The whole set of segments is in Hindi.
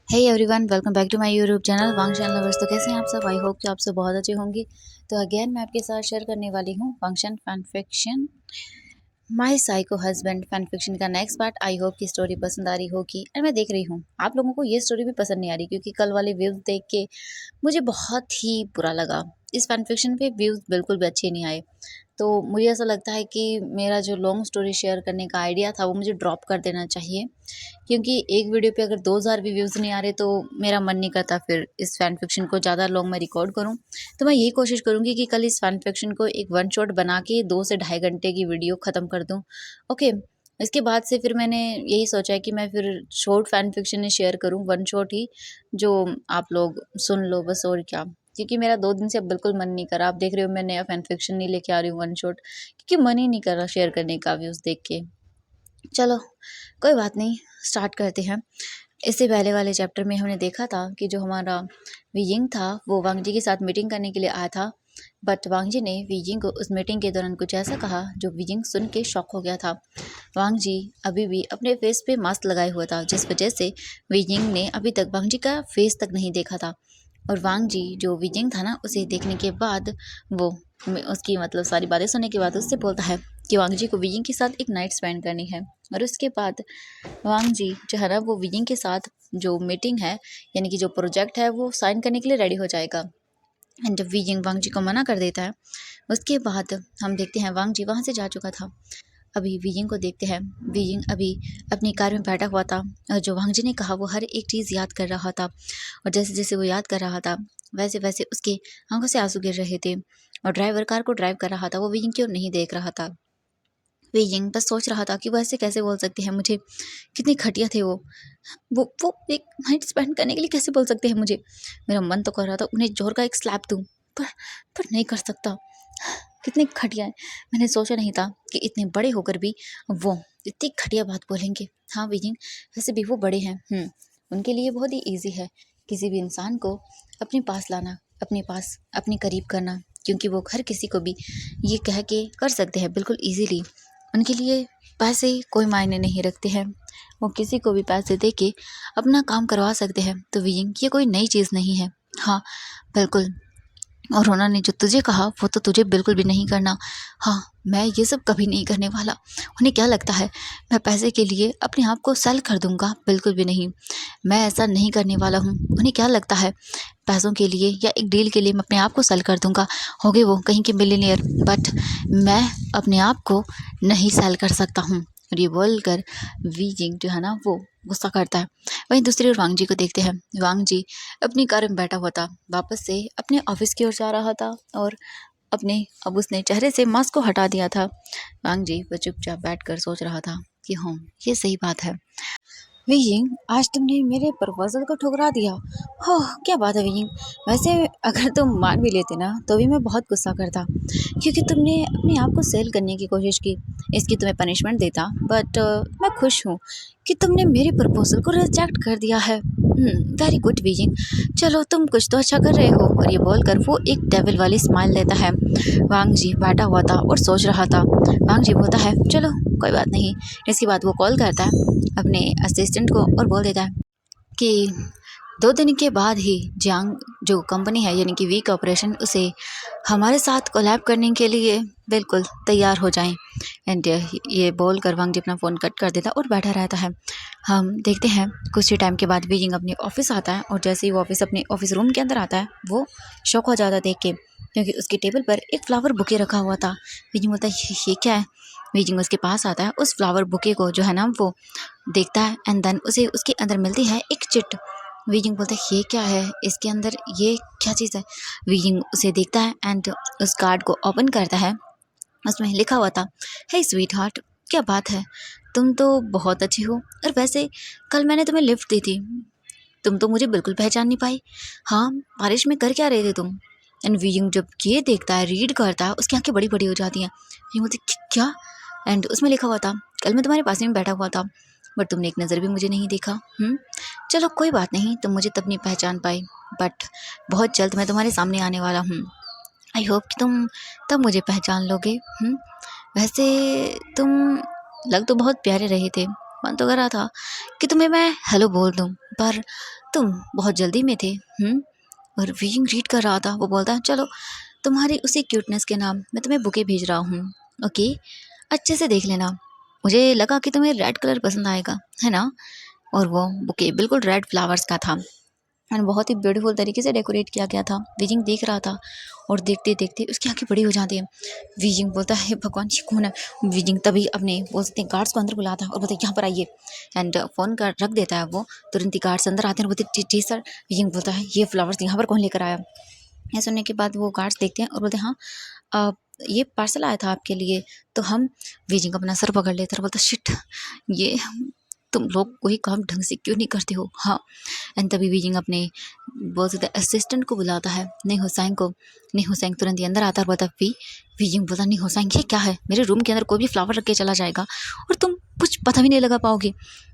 Hey everyone, welcome back to my YouTube channel function lovers. तो कैसे हैं आप सब? आई होप कि आप सब बहुत अच्छे होंगे। तो अगेन मैं आपके साथ शेयर करने वाली हूँ function fan fiction my psycho husband fan fiction का नेक्स्ट पार्ट। आई होप की स्टोरी पसंद आ रही होगी और मैं देख रही हूँ आप लोगों को ये स्टोरी भी पसंद नहीं आ रही, क्योंकि कल वाले व्यूज देख के मुझे बहुत ही बुरा लगा। इस फैन फिक्शन पे व्यूज बिल्कुल भी अच्छे नहीं आए। तो मुझे ऐसा लगता है कि मेरा जो लॉन्ग स्टोरी शेयर करने का आइडिया था वो मुझे ड्रॉप कर देना चाहिए, क्योंकि एक वीडियो पे अगर 2000 भी व्यूज़ नहीं आ रहे तो मेरा मन नहीं करता फिर इस फैन फिक्शन को ज़्यादा लॉन्ग में रिकॉर्ड करूं। तो मैं यही कोशिश करूंगी कि कल इस फैन फिक्शन को एक वन शॉट बना के 2 से ढाई घंटे की वीडियो ख़त्म कर दूं। ओके। इसके बाद से फिर मैंने यही सोचा है कि मैं फिर शॉर्ट फैन फिक्शन ही शेयर करूं, वन शॉट ही, जो आप लोग सुन लो बस, और क्या। क्योंकि मेरा 2 दिन से अब बिल्कुल मन नहीं कर रहा। आप देख रहे हो मैं नया फैन फिक्शन नहीं लेके आ रही हूँ वन शॉट, क्योंकि मन ही नहीं कर रहा शेयर करने का व्यूज़ देख के। चलो कोई बात नहीं, स्टार्ट करते हैं। इससे पहले वाले चैप्टर में हमने देखा था कि जो हमारा वीयिंग था वो वांग जी के साथ मीटिंग करने के लिए आया था, बट वांग जी ने वीयिंग को उस मीटिंग के दौरान कुछ ऐसा कहा जो वीयिंग सुन के शॉक हो गया था। वांग जी अभी भी अपने फेस पे मास्क लगाए हुआ था, जिस वजह से वीयिंग ने अभी तक वांग जी का फेस तक नहीं देखा था। और वांग जी जो वीजिंग था ना, उसे देखने के बाद वो उसकी मतलब सारी बातें सुनने के बाद उससे बोलता है कि वांग जी को वीजिंग के साथ एक नाइट स्पेंड करनी है। और उसके बाद वांग जी जो है ना वो वीजिंग के साथ जो मीटिंग है, यानी कि जो प्रोजेक्ट है, वो साइन करने के लिए रेडी हो जाएगा। एंड जब वीजिंग वांग जी को मना कर देता है, उसके बाद हम देखते हैं वांग जी वहाँ से जा चुका था। अभी वीजिंग को देखते हैं। वीजिंग अभी अपनी कार में बैठा हुआ था और जो वांग जी ने कहा वो हर एक चीज़ याद कर रहा था। और जैसे जैसे वो याद कर रहा था वैसे वैसे उसके आंखों से आंसू गिर रहे थे। और ड्राइवर कार को ड्राइव कर रहा था, वो वीजिंग की ओर नहीं देख रहा था। वीजिंग बस सोच रहा था कि वो ऐसे कैसे बोल सकते हैं मुझे, कितने घटिया थे वो एक नाइट स्पेंड करने के लिए कैसे बोल सकते हैं मुझे। मेरा मन तो कर रहा था उन्हें जोर का एक स्लैप दूं, पर पर नहीं कर सकता। कितने घटिया है। मैंने सोचा नहीं था कि इतने बड़े होकर भी वो इतनी घटिया बात बोलेंगे। हाँ वीजिंग, वैसे भी वो बड़े हैं। उनके लिए बहुत ही ईजी है किसी भी इंसान को अपने पास लाना, अपने पास अपने करीब करना, क्योंकि वो हर किसी को भी ये कह के कर सकते हैं बिल्कुल ईजीली। उनके लिए पैसे कोई मायने नहीं रखते हैं, वो किसी को भी पैसे दे के अपना काम करवा सकते हैं। तो वीजिंग ये कोई नई चीज़ नहीं है। हाँ बिल्कुल। और उन्होंने जो तुझे कहा वो तो तुझे बिल्कुल भी नहीं करना। हाँ, मैं ये सब कभी नहीं करने वाला। उन्हें क्या लगता है मैं पैसे के लिए अपने आप को सेल कर दूंगा? बिल्कुल भी नहीं। मैं ऐसा नहीं करने वाला हूँ। उन्हें क्या लगता है पैसों के लिए या एक डील के लिए मैं अपने आप को सेल कर दूंगा? हो गए वो कहीं के मिलीनियर, बट मैं अपने आप को नहीं सेल कर सकता हूँ। और ये बोलकर वीजिंग जो है ना वो गुस्सा करता है। वहीं दूसरी ओर वांग जी को देखते हैं। वांग जी अपनी कार में बैठा हुआ था, वापस से अपने ऑफिस की ओर जा रहा था। और अब उसने चेहरे से मास्क को हटा दिया था। वांग जी वो चुपचाप बैठकर सोच रहा था कि हाँ, ये सही बात है। वियिंग, आज तुमने मेरे प्रपोजल को ठुकरा दिया। हो, क्या बात है वियिंग। वैसे अगर तुम मान भी लेते ना तो भी मैं बहुत गुस्सा करता, क्योंकि तुमने अपने आप को सेल करने की कोशिश की। इसकी तुम्हें पनिशमेंट देता, बट मैं खुश हूँ कि तुमने मेरे प्रपोजल को रिजेक्ट कर दिया है। वेरी गुड वियिंग, चलो तुम कुछ तो अच्छा कर रहे हो। और ये बोलकर वो एक डेविल वाली स्माइल लेता है। वांग जी बैठा हुआ था और सोच रहा था। वांग जी बोलता है चलो कोई बात नहीं। इसके बाद वो कॉल करता है अपने असिस्टेंट को और बोल देता है कि 2 दिन के बाद ही जियांग जो कंपनी है, यानी कि वी कॉर्पोरेशन, उसे हमारे साथ कोलैब करने के लिए बिल्कुल तैयार हो जाएं। एंड ये बोल कर वांग जी अपना फ़ोन कट कर देता और बैठा रहता है। हम देखते हैं कुछ ही टाइम के बाद वीजिंग अपने ऑफिस आता है, और जैसे ही वो अपने ऑफिस रूम के अंदर आता है वो शॉक हो जाता है देख के, क्योंकि उसकी टेबल पर एक फ्लावर बुके रखा हुआ था। वीजिंग बोलता है ये क्या है? वीजिंग उसके पास आता है, उस फ्लावर बुके को जो है ना वो देखता है, एंड देन उसे उसके अंदर मिलती है एक चिट। वीजिंग बोलता है ये क्या है, इसके अंदर ये क्या चीज़ है? वीजिंग उसे देखता है एंड उस कार्ड को ओपन करता है। उसमें लिखा हुआ था, हे स्वीट हार्ट, क्या बात है, तुम तो बहुत अच्छी हो। और वैसे कल मैंने तुम्हें लिफ्ट दी थी, तुम तो मुझे बिल्कुल पहचान नहीं पाई। हाँ, बारिश में कर क्या रहे थे तुम? एंड वीजिंग जब ये देखता है, रीड करता है, उसकी आंखें बड़ी बड़ी हो जाती हैं। ये बोलती क्या? एंड उसमें लिखा हुआ था, कल मैं तुम्हारे पास में बैठा हुआ था, बट तुमने एक नज़र भी मुझे नहीं देखा। चलो कोई बात नहीं, तुम मुझे तब नहीं पहचान पाई, बट बहुत जल्द मैं तुम्हारे सामने आने वाला हूँ। आई होप कि तुम तब मुझे पहचान लोगे। वैसे तुम लग तो बहुत प्यारे रहे थे, मन तो कर रहा था कि तुम्हें मैं हेलो बोल दूँ, पर तुम बहुत जल्दी में थे। और वीइंग रीड कर रहा था। वो बोलता है चलो तुम्हारी उसी क्यूटनेस के नाम मैं तुम्हें बुके भेज रहा हूँ। ओके, अच्छे से देख लेना। मुझे लगा कि तुम्हें रेड कलर पसंद आएगा, है ना? और वो बुके बिल्कुल रेड फ्लावर्स का था एंड बहुत ही ब्यूटीफुल तरीके से डेकोरेट किया गया था। वीजिंग देख रहा था और देखते देखते उसकी आंखें बड़ी हो जाती है। वीजिंग बोलता है भगवान ये कौन है? वीजिंग तभी अपने बोल सकते हैं गार्ड्स को अंदर बुलाता है और बोलता है यहाँ पर आइए, एंड फ़ोन कर रख देता है। वो तुरंत ही गार्ड्स अंदर आते हैं और बोलते हैं जी सर। वीजिंग बोलता है ये फ्लावर्स यहाँ पर कौन लेकर आया? ये सुनने के बाद वो गार्ड्स देखते हैं और बोलते हैं हाँ, अ, ये पार्सल आया था आपके लिए। तो हम वीजिंग अपना सर पकड़ लेता है और बोलता शिट, ये तुम लोग कोई काम ढंग से क्यों नहीं करते हो? हाँ। एंड तभी वीजिंग अपने बोल सकते असिस्टेंट को बुलाता है, नहीं हुसैन को। नहीं हुसैन तुरंत ही अंदर आता है और बोलता वीजिंग बोलता नहीं हुसैन ये क्या है? मेरे रूम के अंदर कोई भी फ्लावर रख के चला जाएगा और तुम कुछ पता भी नहीं लगा पाओगे।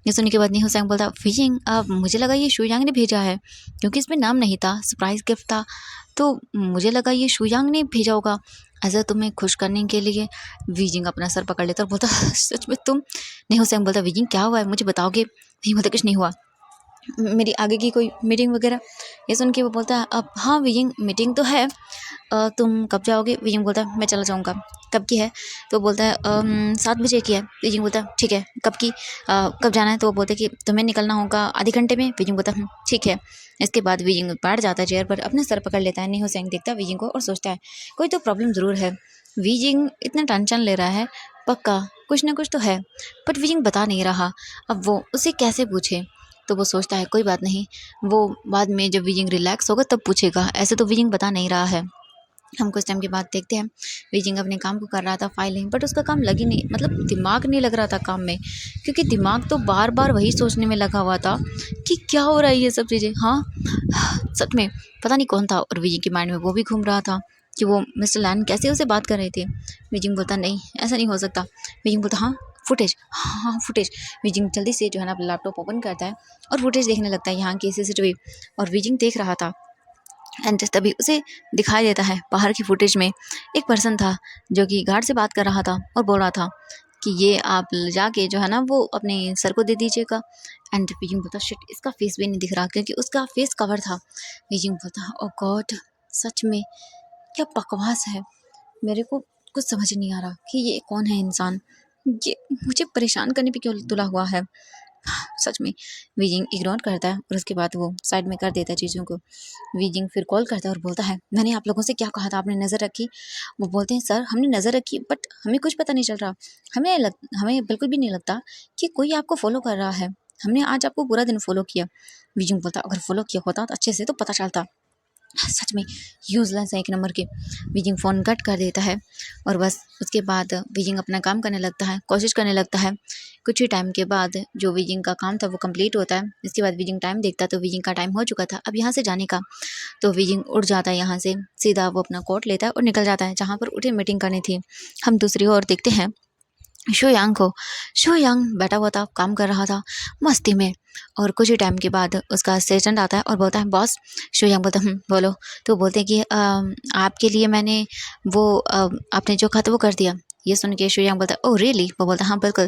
ये सुनने के बाद नहीं हुसैन बोलता वीजिंग मुझे लगा ये शुयांग ने भेजा है, क्योंकि इसमें नाम नहीं था, सरप्राइज गिफ्ट था, तो मुझे लगा ये शुयांग ने भेजा होगा ऐसा तुम्हें खुश करने के लिए। वीजिंग अपना सर पकड़ लेता और बोलता सच में तुम? नहीं हुसैन बोलता वीजिंग क्या हुआ है, मुझे बताओगे? नहीं बोलता कुछ नहीं हुआ, मेरी आगे की कोई मीटिंग वगैरह। ये सुन के वो बोलता है अब हाँ वीजिंग मीटिंग तो है, तुम कब जाओगे? वीजिंग बोलता है मैं चला जाऊँगा। कब की है? तो बोलता है 7 बजे की है। वीजिंग बोलता है ठीक है, कब की कब जाना है? तो वो बोलते हैं कि तुम्हें निकलना होगा आधे घंटे में। वीजिंग बोलता है ठीक है। इसके बाद वीजिंग बैठ जाता है चेयर पर, अपने सर पकड़ लेता है। नहीं हुसैन देखता है वीजिंग को और सोचता है कोई तो प्रॉब्लम ज़रूर है। वीजिंग इतना टेंशन ले रहा है, पक्का कुछ ना कुछ तो है, बट वीजिंग बता नहीं रहा। अब वो उसे कैसे पूछे? तो वो सोचता है कोई बात नहीं, वो बाद में जब वीजिंग रिलैक्स होगा तब पूछेगा, ऐसे तो वीजिंग बता नहीं रहा है। हम कुछ टाइम के बाद देखते हैं वीजिंग अपने काम को कर रहा था फाइलिंग, बट उसका काम लगी नहीं, मतलब दिमाग नहीं लग रहा था काम में, क्योंकि दिमाग तो बार बार वही सोचने में लगा हुआ था कि क्या हो रहा है ये सब चीज़ें। हाँ सच में पता नहीं कौन था, और विजिंग के माइंड में वो भी घूम रहा था कि वो मिस्टर लैन कैसे उसे बात कर रहे थे। विजिंग बोलता नहीं ऐसा नहीं हो सकता। विजिंग बोलता हाँ फुटेज, हाँ फुटेज। विजिंग जल्दी से जो है ना अपना लैपटॉप ओपन करता है और फुटेज देखने लगता है यहाँ की सीसीटीवी, और विजिंग देख रहा था एंड तभी उसे दिखाई देता है बाहर की फुटेज में एक पर्सन था जो कि गार्ड से बात कर रहा था और बोल रहा था कि ये आप जाके जो है ना वो अपने सर को दे दीजिएगा। एंड बीजिंग बोलता शिट इसका फेस भी नहीं दिख रहा क्योंकि उसका फेस कवर था। बीजिंग बोलता ओ गॉड सच में क्या बकवास है, मेरे को कुछ समझ नहीं आ रहा कि ये कौन है इंसान, ये मुझे परेशान करने पे क्यों तुला हुआ है। सच में वीजिंग इग्नोर करता है और उसके बाद वो साइड में कर देता है चीज़ों को। वीजिंग फिर कॉल करता है और बोलता है मैंने आप लोगों से क्या कहा था, आपने नज़र रखी? वो बोलते हैं सर हमने नज़र रखी बट हमें कुछ पता नहीं चल रहा, हमें बिल्कुल भी नहीं लगता कि कोई आपको फॉलो कर रहा है, हमने आज आपको पूरा दिन फॉलो किया। वीजिंग बोलता अगर फॉलो किया होता तो अच्छे से तो पता चलता, सच में यूज़लेस है एक नंबर के। बीजिंग फ़ोन कट कर देता है और बस उसके बाद बीजिंग अपना काम करने लगता है, कोशिश करने लगता है। कुछ ही टाइम के बाद जो बीजिंग का काम था वो कंप्लीट होता है। इसके बाद बीजिंग टाइम देखता है तो बीजिंग का टाइम हो चुका था अब यहाँ से जाने का। तो बीजिंग उठ जाता है यहाँ से, सीधा वो अपना कोट लेता है और निकल जाता है जहाँ पर उठे मीटिंग करनी थी। हम दूसरी ओर देखते हैं शोयांग को। शोयांग बैठा हुआ था, काम कर रहा था मस्ती में, और कुछ ही टाइम के बाद उसका असिस्टेंट आता है और बोलता है बॉस। शोयांग बोलता है बोलो। तो बोलते हैं कि आपके लिए मैंने वो आपने जो कहा था वो कर दिया। ये सुन के शोयांग बोलता है ओह रियली? वो बोलता है हाँ बिल्कुल।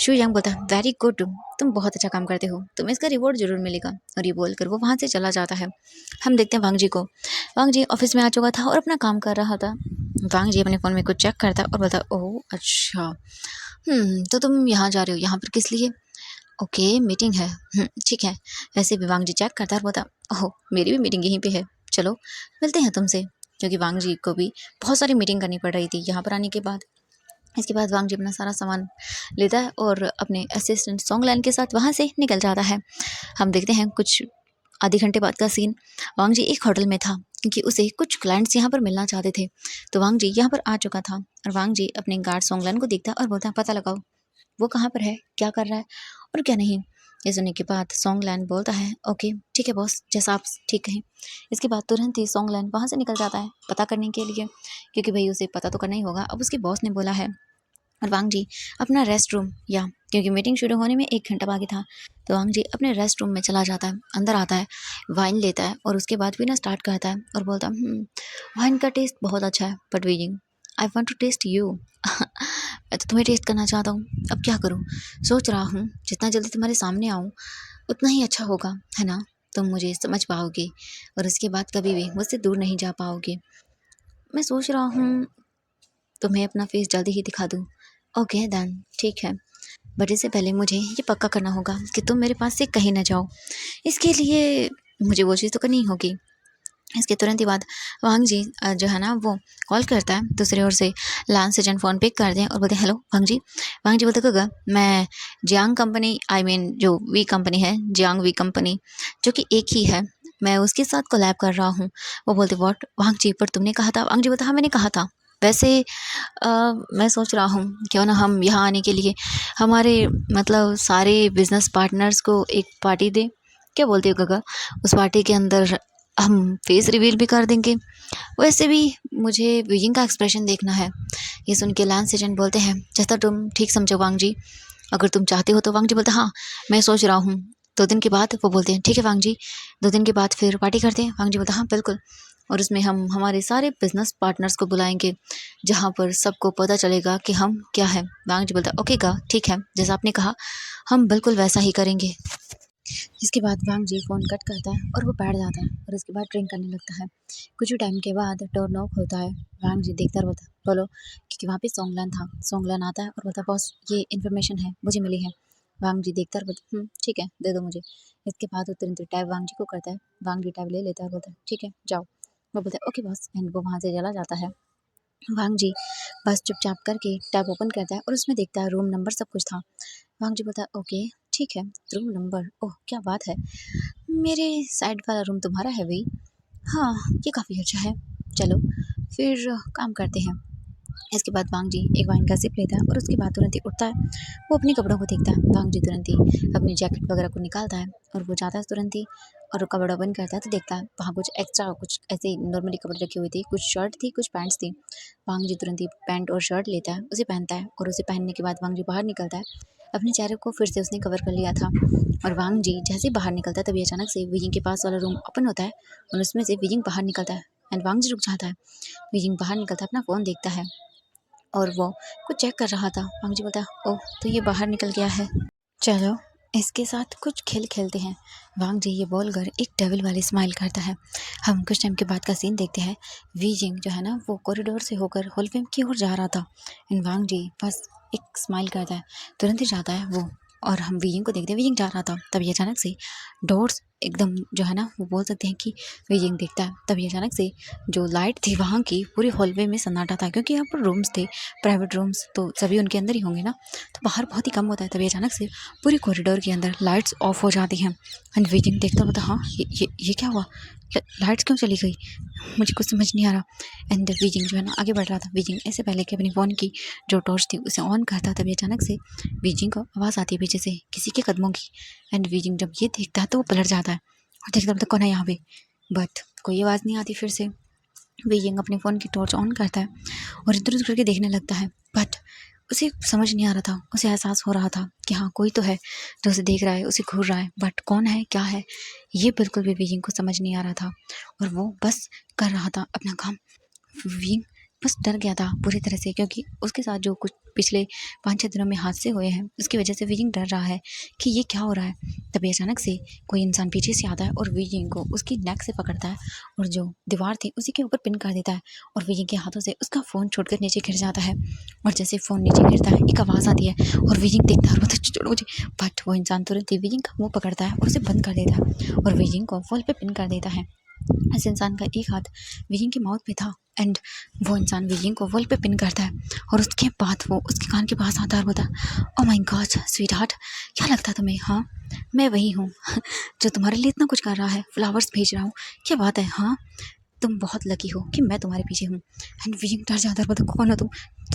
शोयांग बोलता है वेरी गुड, तुम बहुत अच्छा काम करते हो, तुम्हें इसका रिवॉर्ड जरूर मिलेगा। और ये बोलकर वो वहाँ से चला जाता है। हम देखते हैं वांग जी को। वांग जी ऑफिस में आ चुका था और अपना काम कर रहा था। वांग जी अपने फ़ोन में कुछ चेक करता है और बोलता है ओह अच्छा, तो तुम यहाँ जा रहे हो, यहाँ पर किस लिए? ओके मीटिंग है, ठीक है। वैसे भी वांग जी चेक करता है और बोलता ओह मेरी भी मीटिंग यहीं पे है, चलो मिलते हैं तुमसे। क्योंकि वांग जी को भी बहुत सारी मीटिंग करनी पड़ रही थी यहाँ पर आने के बाद। इसके बाद वांग जी अपना सारा सामान लेता है और अपने असिस्टेंट सोंगलैन के साथ वहाँ से निकल जाता है। हम देखते हैं कुछ आधे घंटे बाद का सीन। वांग जी एक होटल में था क्योंकि उसे कुछ क्लाइंट्स यहाँ पर मिलना चाहते थे। तो वांग जी यहाँ पर आ चुका था और वांग जी अपने गार्ड सोंगलैन को देखता है और बोलता है पता लगाओ वो कहाँ पर है, क्या कर रहा है और क्या नहीं। ये सुनने के बाद सोंगलैन बोलता है ओके ठीक है बॉस, जैसा आप ठीक कहें। इसके बाद तुरंत ही सोंगलैन वहाँ से निकल जाता है पता करने के लिए, क्योंकि भाई उसे पता तो करना ही होगा, अब उसके बॉस ने बोला है। और वांग जी अपना रेस्ट रूम, या क्योंकि मीटिंग शुरू होने में 1 घंटा बाकी था, तो वांग जी अपने रेस्ट रूम में चला जाता है, अंदर आता है, वाइन लेता है और उसके बाद पीना स्टार्ट करता है और बोलता है वाइन का टेस्ट बहुत अच्छा है बट वीजिंग I want to test you. मैं तो तुम्हें टेस्ट करना चाहता हूँ, अब क्या करूँ? सोच रहा हूँ जितना जल्दी तुम्हारे सामने आऊँ उतना ही अच्छा होगा, है ना? तुम मुझे समझ पाओगे और उसके बाद कभी भी मुझसे दूर नहीं जा पाओगे। मैं सोच रहा हूँ तुम्हें अपना फेस जल्दी ही दिखा दूँ। ओके देन, ठीक है। बट इससे पहले मुझे ये पक्का करना होगा कि तुम मेरे पास से कहीं ना जाओ। इसके लिए मुझे वो चीज़ तो करनी ही होगी। इसके तुरंत ही बाद वांग जी जो है ना वो कॉल करता है दूसरी ओर से। लान सेजन फ़ोन पिक करते हैं और बोलते हैं हेलो वांग जी। वांग जी बोलते गगा मैं जियांग कंपनी आई मीन जो वी कंपनी है जियांग वी कंपनी जो कि एक ही है, मैं उसके साथ कोलैब कर रहा हूँ। वो बोलते व्हाट वांग जी, पर तुमने कहा था। वांग जी बोलता हाँ मैंने कहा था। वैसे मैं सोच रहा हूँ क्यों ना हम यहाँ आने के लिए हमारे मतलब सारे बिजनेस पार्टनर्स को एक पार्टी दें। क्या बोलते हो गगा? उस पार्टी के अंदर हम फेस रिवील भी कर देंगे। वैसे भी मुझे वियिंग का एक्सप्रेशन देखना है। ये सुन के लांस एजेंट बोलते हैं जैसा तुम ठीक समझो वांग जी, अगर तुम चाहते हो तो। वांग जी बोलते हाँ मैं सोच रहा हूँ 2 दिन के बाद। वो बोलते हैं ठीक है वांग जी, 2 दिन के बाद फिर पार्टी करते हैं। वांग जी बोलते हाँ बिल्कुल, और उसमें हम हमारे सारे बिजनेस पार्टनर्स को बुलाएंगे जहाँ पर सबको पता चलेगा कि हम क्या है। वांग जी बोलता ओके गा ठीक है, जैसा आपने कहा हम बिल्कुल वैसा ही करेंगे। जिसके बाद वांग जी फ़ोन कट करता है और वो बैठ जाता है और उसके बाद ड्रिंक करने लगता है। कुछ ही टाइम के बाद डोर नॉक होता है। वांग जी देखता है और बोलता है बोलो, क्योंकि वहाँ पे सोंगलान था। सोंगलान आता है और बोलता है बॉस ये इन्फॉर्मेशन है मुझे मिली है। वांग जी देखता है और बोलता है ठीक है दे दो मुझे। इसके बाद वो तुरंत टैब वांग जी को करता है। वांग जी टैब ले लेता है और बोलता है ठीक है जाओ। वो बोलता है ओके बॉस एंड वो वहाँ से चला जाता है। वांग जी बस चुपचाप करके टैब ओपन करता है और उसमें देखता है रूम नंबर सब कुछ था। वांग जी बोलता है ओके ठीक है, रूम नंबर, ओह क्या बात है, मेरे साइड वाला रूम तुम्हारा है भाई। हाँ ये काफ़ी अच्छा है, चलो फिर काम करते हैं। इसके बाद वांग जी एक वाइन का सिप लेता है और उसके बाद तुरंत ही उठता है। वो अपने कपड़ों को देखता है। वांग जी तुरंत ही अपनी जैकेट वगैरह को निकालता है और वो जाता है तुरंत ही और वो कपड़ा बंद करता है तो देखता है वहाँ कुछ एक्स्ट्रा कुछ ऐसे नॉर्मली कपड़े रखे हुए थे, कुछ शर्ट थी कुछ पैंट्स थी। वांग जी तुरंत ही पैंट और शर्ट लेता है, उसे पहनता है और उसे पहनने के बाद वांग जी बाहर निकलता है। अपने चेहरे को फिर से उसने कवर कर लिया था और वांग जी जैसे ही बाहर निकलता है तभी अचानक से वियिंग के पास वाला रूम ओपन होता है और उसमें से वियिंग बाहर निकलता है एंड वांग जी रुक जाता है। वियिंग बाहर निकलता है, अपना फ़ोन देखता है और वो कुछ चेक कर रहा था। वांग जी बोलता है ओह तो ये बाहर निकल गया है, चलो इसके साथ कुछ खेल खेलते हैं। वांग जी ये बोलकर एक डेविल वाली स्माइल करता है। हम कुछ टाइम के बाद का सीन देखते हैं। वी जिंग जो है ना वो कॉरिडोर से होकर हॉलवे की ओर जा रहा था एंड वांग जी बस एक स्माइल करता है, तुरंत ही जाता है वो और हम वीजिंग को देखते हैं। वीजिंग जा रहा था तभी अचानक से डोर्स एकदम जो है ना वो बोल सकते हैं कि वीजिंग देखता है तभी अचानक से जो लाइट थी वहाँ की पूरे हॉलवे में सन्नाटा था, क्योंकि यहाँ पर रूम्स थे प्राइवेट रूम्स तो सभी उनके अंदर ही होंगे ना, तो बाहर बहुत ही कम होता है। तभी अचानक से पूरी कॉरिडोर के अंदर लाइट्स ऑफ हो जाती हैं एंड वीजिंग देखता होता हाँ ये क्या हुआ, लाइट्स क्यों चली गई, मुझे कुछ समझ नहीं आ रहा। एंड वीजिंग जो है ना आगे बढ़ रहा था। वीजिंग ऐसे पहले कि अपनी फ़ोन की जो टॉर्च थी उसे ऑन करता तभी अचानक से वीजिंग को आवाज़ आती है पीछे से किसी के कदमों की एंड वीजिंग जब ये देखता है तो वो पलट जाता है और देखता है कौन है यहाँ पे, बट कोई आवाज़ नहीं आती। फिर से वीजिंग अपने फ़ोन की टॉर्च ऑन करता है और इधर उधर करके देखने लगता है, बट उसे समझ नहीं आ रहा था। उसे एहसास हो रहा था कि हाँ कोई तो है जो उसे देख रहा है, उसे घूर रहा है, बट कौन है क्या है ये बिल्कुल भी वीजिंग को समझ नहीं आ रहा था और वो बस कर रहा था अपना काम। विंग बस डर गया था पूरी तरह से, क्योंकि उसके साथ जो कुछ पिछले 5-6 दिनों में हादसे हुए हैं उसकी वजह से विंग डर रहा है कि ये क्या हो रहा है। तभी अचानक से कोई इंसान पीछे से आता है और विंग को उसकी नेक से पकड़ता है और जो दीवार थी उसी के ऊपर पिन कर देता है और विंग के हाथों से उसका फ़ोन छूटकर नीचे गिर जाता है। और जैसे फ़ोन नीचे गिरता है एक आवाज़ आती है और विंग देखता है और बोलता है छोड़ो मुझे, बट वो इंसान तुरंत ही विंग का मुँह पकड़ता है और उसे बंद कर देता है और विंग को वॉल पे पिन कर देता है। इस इंसान का एक हाथ वियिंग की माउथ पे था एंड वो इंसान वियिंग को वॉल पे पिन करता है और उसके बाद वो उसके कान के पास आता है और बोलता है oh my God sweet heart, क्या लगता है तुम्हें, हाँ मैं वही हूँ जो तुम्हारे लिए इतना कुछ कर रहा है, फ्लावर्स भेज रहा हूँ, क्या बात है, हाँ तुम बहुत लकी हो कि मैं तुम्हारे पीछे हूँ। एंड वियिंग डर जाता है, बोलता कौन हो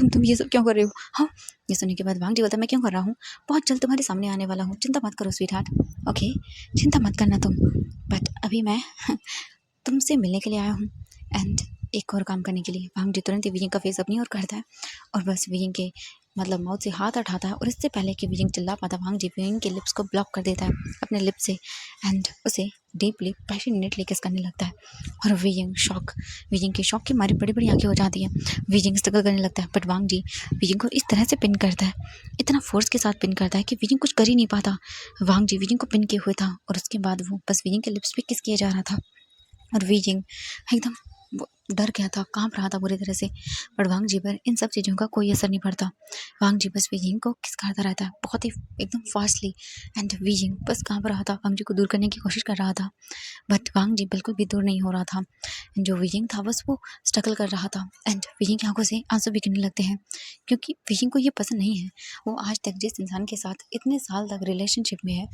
तुम ये सब क्यों कर रहे हो। हाँ ये सुनने के बाद वांग जी बोलता मैं क्यों कर रहा हूँ, बहुत जल्द तुम्हारे सामने आने वाला हूँ, चिंता मत करो स्वीट हार्ट, ओके चिंता मत करना तुम, बट अभी मैं तुमसे मिलने के लिए आया हूँ एंड एक और काम करने के लिए। वांग जी तुरंत ही विजिंग का फेस अपनी ओर करता है और बस विजिंग के मतलब माउथ से हाथ उठाता है और इससे पहले कि विजिंग चिल्ला पाता वांग जी विजिंग के लिप्स को ब्लॉक कर देता है अपने लिप से एंड उसे डीपली पैशनेटली किस करने लगता है। और वीजिंग के शौक की मारी बड़ी बड़ी आंखें हो जाती हैं। वीजिंग स्ट्रगल करने लगता है, बट वांग जी वीजिंग को इस तरह से पिन करता है, इतना फोर्स के साथ पिन करता है कि वीजिंग कुछ कर ही नहीं पाता। वांग जी वीजिंग को पिन किए हुए था और उसके बाद वो बस वीजिंग के लिप्स पे किस किया जा रहा था। और वीजिंग एकदम डर गया था, कांप रहा था बुरी तरह से। पर वांग जी पर इन सब चीज़ों का कोई असर नहीं पड़ता। वांग जी बस वीजिंग को किस करता रहता है, बहुत ही एकदम फास्टली। एंड वीजिंग बस कांप रहा था, वांग जी को दूर करने की कोशिश कर रहा था, बट वांग जी बिल्कुल भी दूर नहीं हो रहा था। जो वीजिंग था बस वो स्ट्रगल कर रहा था। एंड वीजिंग की आंखों से आंसू भी गिरने लगते हैं, क्योंकि वीजिंग को ये पसंद नहीं है। वो आज तक जिस इंसान के साथ इतने साल तक रिलेशनशिप में है,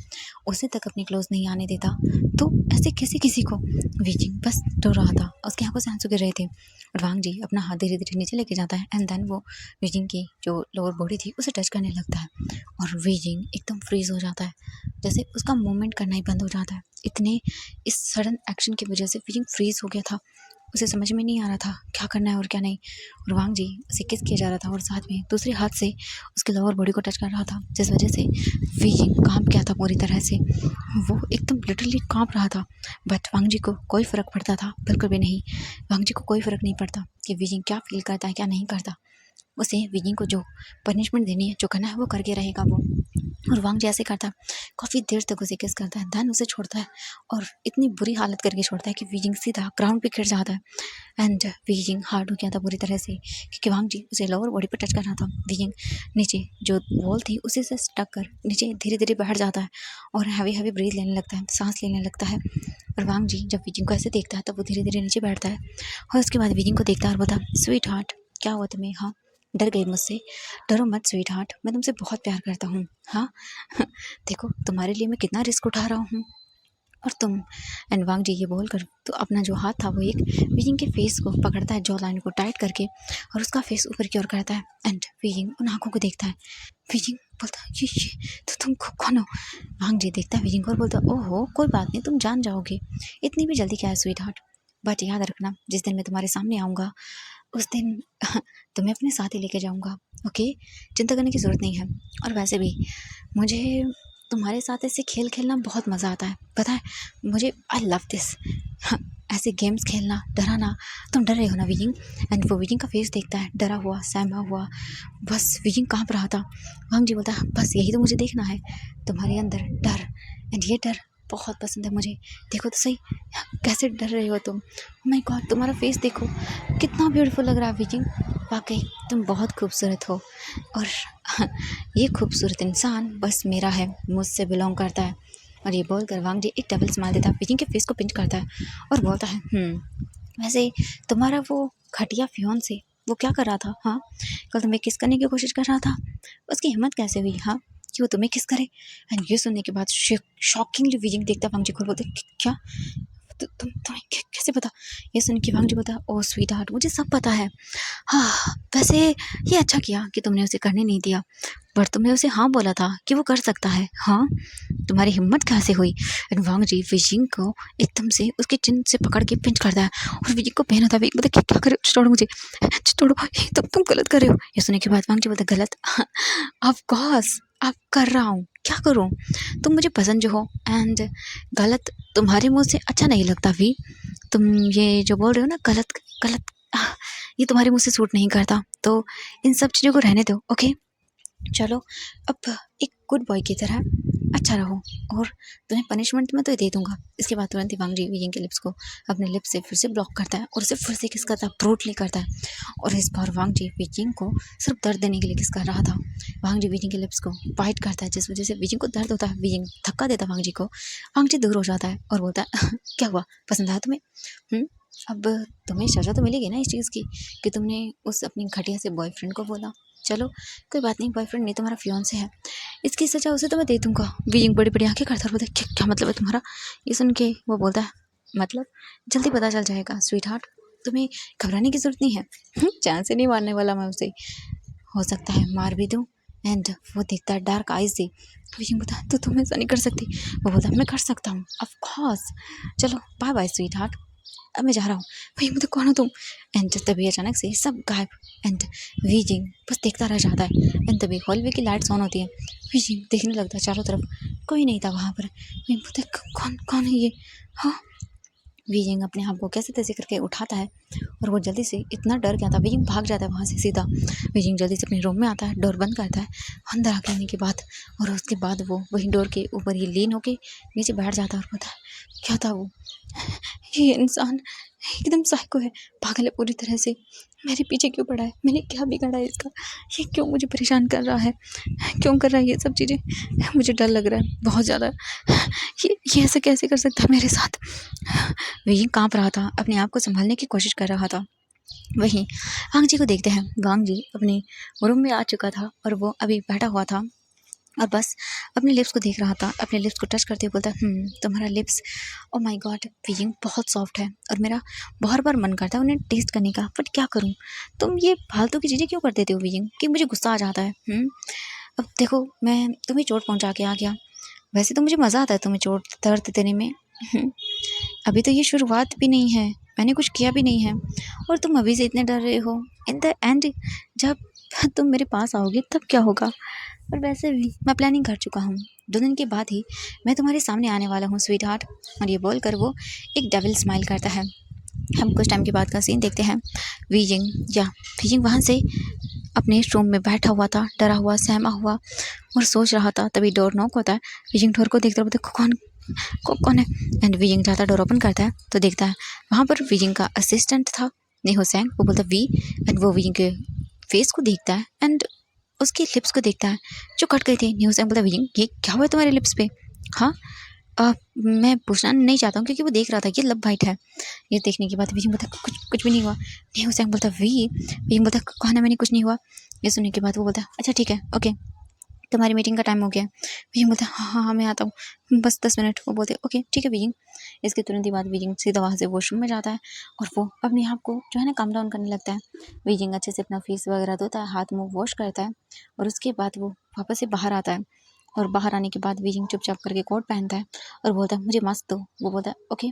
उसे तक अपनी क्लोज नहीं आने देता, तो ऐसे कैसे किसी को। वीजिंग बस रो रहा था, उसकी आंखों से आंसू गिर रहे थे। और वांग जी अपना हाथ धीरे धीरे नीचे लेके जाता है, एंड देन वो वीजिंग की जो लोअर बॉडी थी उसे टच करने लगता है। और वीजिंग एकदम फ्रीज हो जाता है, जैसे उसका मूवमेंट करना ही बंद हो जाता है। इस सडन एक्शन की वजह से वीजिंग फ्रीज हो गया था, उसे समझ में नहीं आ रहा था क्या करना है और क्या नहीं। और वांग जी उसे किस किया जा रहा था और साथ में दूसरे हाथ से उसके लोअर बॉडी को टच कर रहा था, जिस वजह से वीजिंग कांप गया था पूरी तरह से। वो एकदम लिटरली कांप रहा था, बट वांग जी को कोई फ़र्क पड़ता था, बिल्कुल भी नहीं। वांग जी को कोई फ़र्क नहीं पड़ता कि वीजिंग क्या फील करता है क्या नहीं करता। उसे वीजिंग को जो पनिशमेंट देनी है, जो करना है वो करके रहेगा वो। और वांग जी ऐसे करता है, काफ़ी देर तक उसे किस करता है, देन उसे छोड़ता है और इतनी बुरी हालत करके छोड़ता है कि वीजिंग सीधा ग्राउंड पे गिर जाता है। एंड वीजिंग हार्ड हो गया था बुरी तरह से, क्योंकि वांग जी उसे लोअर बॉडी पर टच कर रहा था। वीजिंग नीचे जो वॉल थी उसी से स्टक कर नीचे धीरे धीरे बैठ जाता है और हैवी हैवी ब्रीथ लेने लगता है, सांस लेने लगता है। और वांग जी जब वीजिंग को ऐसे देखता है तब वो धीरे धीरे नीचे बैठता है और उसके बाद वीजिंग को देखता है और बोलता है, स्वीट हार्ट क्या हुआ तुम्हें, हाँ डर गई मुझसे? डरो मत स्वीट हार्ट, मैं तुमसे बहुत प्यार करता हूँ। हाँ देखो तुम्हारे लिए मैं कितना रिस्क उठा रहा हूँ, और तुम। एंड वांग जी ये बोलकर तो अपना जो हाथ था वो एक वीजिंग के फेस को पकड़ता है, जॉ लाइन को टाइट करके, और उसका फेस ऊपर की ओर करता है। एंड वीजिंग उन आंखों को देखता है। वीजिंग बोलता है, ये तो तुम कौन हो? वांग जी देखता है वीजिंग को और बोलता है, ओहो कोई बात नहीं, तुम जान जाओगे, इतनी भी जल्दी क्या है स्वीट हार्ट। बट याद रखना, जिस दिन मैं तुम्हारे सामने आऊँगा उस दिन तुम्हें अपने साथ ही लेके जाऊँगा, ओके? चिंता करने की ज़रूरत नहीं है। और वैसे भी मुझे तुम्हारे साथ ऐसे खेल खेलना बहुत मज़ा आता है, पता है मुझे, आई लव दिस। ऐसे गेम्स खेलना, डराना। तुम डर रहे हो ना वीजिंग? एंड वो वीजिंग का फेस देखता है, डरा हुआ, सहमा हुआ, बस वीजिंग कांप रहा था। वांग जी बोलता है, बस यही तो मुझे देखना है, तुम्हारे अंदर डर। एंड ये डर बहुत पसंद है मुझे, देखो तो सही कैसे डर रहे हो तुम। माय गॉड तुम्हारा फेस देखो कितना ब्यूटीफुल लग रहा है वीजिंग, वाकई तुम बहुत खूबसूरत हो। और ये खूबसूरत इंसान बस मेरा है, मुझसे बिलोंग करता है। और ये बोलकर वांग जी एक डबल स्माइल देता है, वीजिंग के फेस को पिंच करता है और बोलता है, वैसे तुम्हारा वो घटिया फियोंसे वो क्या कर रहा था? हाँ कल तुम्हें किस करने की कोशिश कर रहा था, उसकी हिम्मत कैसे हुई हाँ कि वो तुम्हें किस करे? एंड ये सुनने के बाद शॉकिंगली वीजिंग देखता वांग जी को और बोलते, क्या तुम्हें कैसे पता? ये सुन के वांग जी बोलता, ओह स्वीट हार्ट मुझे सब पता है। हाँ वैसे ये अच्छा किया कि तुमने उसे करने नहीं दिया, पर तुमने उसे हाँ बोला था कि वो कर सकता है। हाँ तुम्हारी हिम्मत कैसे हुई? एंड वांग जी वीजिंग को एकदम से उसके चिन से पकड़ के पिंच करता है और वीजिंग को पहना था। मतलब क्या करे, छोड़ो मुझे, छोड़ो, तुम गलत कर रहे हो। ये सुनने के बाद वांग जी बोलता, गलत? ऑफ कोर्स अब कर रहा हूँ, क्या करूँ, तुम मुझे पसंद जो हो। एंड गलत तुम्हारे मुँह से अच्छा नहीं लगता भी, तुम ये जो बोल रहे हो ना गलत गलत, ये तुम्हारे मुँह से सूट नहीं करता, तो इन सब चीज़ों को रहने दो, ओके? चलो अब एक गुड बॉय की तरह अच्छा रहो, और तुम्हें पनिशमेंट मैं तो दे दूंगा। इसके बाद तुरंत ही वांग जी वीजिंग के लिप्स को अपने लिप्स से फिर से ब्लॉक करता है और उसे फिर से किस करता है, ब्रूटली करता है। और इस बार वांग जी वीजिंग को सिर्फ दर्द देने के लिए किस कर रहा था। वांग जी वीजिंग के लिप्स को बाइट करता है, जिस वजह से वीजिंग को दर्द होता है। वीजिंग धक्का देता है वांग जी को, वांग जी दूर हो जाता है और बोलता है, क्या हुआ, पसंद आया तुम्हें? अब तुम्हें सजा तो मिलेगी ना इस चीज़ की कि तुमने उस अपनी घटिया से बॉयफ्रेंड को बोला। चलो कोई बात नहीं, बॉयफ्रेंड नहीं तुम्हारा फियांसे है, इसकी सजा उसे तो मैं दे दूंगा। वीजिंग बड़ी बड़ी आंखें करता और बोलता, क्या मतलब है तुम्हारा? ये सुन के वो बोलता है, मतलब जल्दी पता चल जाएगा स्वीट हार्ट, तुम्हें घबराने की जरूरत नहीं है। चांस से नहीं मारने वाला मैं उसे, हो सकता है मार भी दूँ। एंड वो देखता है डार्क आइज से। वीजिंग बोलता है, तो तुम ऐसा नहीं कर सकती। वो बोलता है, मैं कर सकता हूँ ऑफ कोर्स, चलो बाय बाय स्वीट हार्ट, अब मैं जा रहा हूँ। भाई मतलब कौन हो तुम? एंड तभी अचानक से सब गायब। एंड वीजिंग बस देखता रह जाता है। एंड तभी हॉलवे की लाइट्स ऑन होती है। वीजिंग देखने लगता है चारों तरफ, कोई नहीं था वहाँ पर। वीजिंग बोलता है, कौन कौन है ये? हाँ। वियिंग अपने आप को कैसे तैसे करके उठाता है और वो जल्दी से, इतना डर गया था वियिंग, भाग जाता है वहाँ से सीधा। वियिंग जल्दी से अपने रूम में आता है, डोर बंद करता है। अंदर आके आने के बाद और उसके बाद वो वही डोर के ऊपर ही लीन होके नीचे बैठ जाता है और कहता है क्या था वो? ये इंसान एकदम साइको है, पागल है पूरी तरह से। मेरे पीछे क्यों पड़ा है? मैंने क्या बिगाड़ा है इसका? ये क्यों मुझे परेशान कर रहा है? क्यों कर रहा है ये सब चीज़ें? मुझे डर लग रहा है बहुत ज़्यादा। ये ऐसे कैसे कर सकता है मेरे साथ? वही काँप रहा था, अपने आप को संभालने की कोशिश कर रहा था। वहीं वांग जी को देखते हैं, वांग जी अपने रूम में आ चुका था और वो अभी बैठा हुआ था और बस अपने लिप्स को देख रहा था। अपने लिप्स को टच करते हुए बोलता है, तुम्हारा लिप्स, ओ माय गॉड वियिंग, बहुत सॉफ्ट है और मेरा बहुत बार मन करता है उन्हें टेस्ट करने का, बट क्या करूं? तुम ये फालतू की चीज़ें क्यों कर देते हो वियिंग कि मुझे गुस्सा आ जाता है। अब देखो मैं तुम्हें चोट पहुंचा के आ गया, वैसे तो मुझे मज़ा आता है तुम्हें चोट दर्द देने में। अभी तो ये शुरुआत भी नहीं है, मैंने कुछ किया भी नहीं है और तुम अभी से इतने डर रहे हो। इन द एंड जब तुम मेरे पास आओगे तब क्या होगा? और वैसे भी मैं प्लानिंग कर चुका हूँ, 2 दिन के बाद ही मैं तुम्हारे सामने आने वाला हूँ स्वीट हार्ट। और ये बोलकर वो एक डेविल स्माइल करता है। हम कुछ टाइम के बाद का सीन देखते हैं। वीजिंग वहाँ से अपने रूम में बैठा हुआ था, डरा हुआ, सहमा हुआ और सोच रहा था। तभी डोर नॉक होता है। वीजिंग डोर को देखता है, कौन है? एंड वीजिंग जाता डोर ओपन करता है तो देखता है वहाँ पर वीजिंग का असिस्टेंट था नेहोसेंग। वो बोलता वी एंड वो वीजिंग के फेस को देखता है एंड उसके लिप्स को देखता है जो कट गए थे। नेहोसेंग बोलता वीजिंग ये क्या हुआ तुम्हारे लिप्स पे? हाँ, मैं पूछना नहीं चाहता हूँ क्योंकि वो देख रहा था ये लब वाइट है। ये देखने के बाद विजिंग बोलता कुछ भी नहीं हुआ। नेहोसेंग बोलता विजिंग बोलता कहा ना मैंने कुछ नहीं हुआ। ये सुनने के बाद वो बोलता अच्छा ठीक है, ओके तुम्हारी मीटिंग का टाइम हो गया है। विजिंग बोलता है हाँ मैं आता हूँ, बस 10 मिनट। वो बोलते ओके ठीक है विजिंग। इसके तुरंत ही बाद विजिंग सीधा वहाँ से वॉशरूम में जाता है और वो अपने आप को जो है ना काम डाउन करने लगता है। विजिंग अच्छे से अपना फेस वगैरह धोता है, हाथ मुँह वॉश करता है और उसके बाद वो वापस से बाहर आता है। और बाहर आने के बाद विजिंग चुपचाप करके कोट पहनता है और बोलता है मुझे मास्क दो। वो बोलता है ओके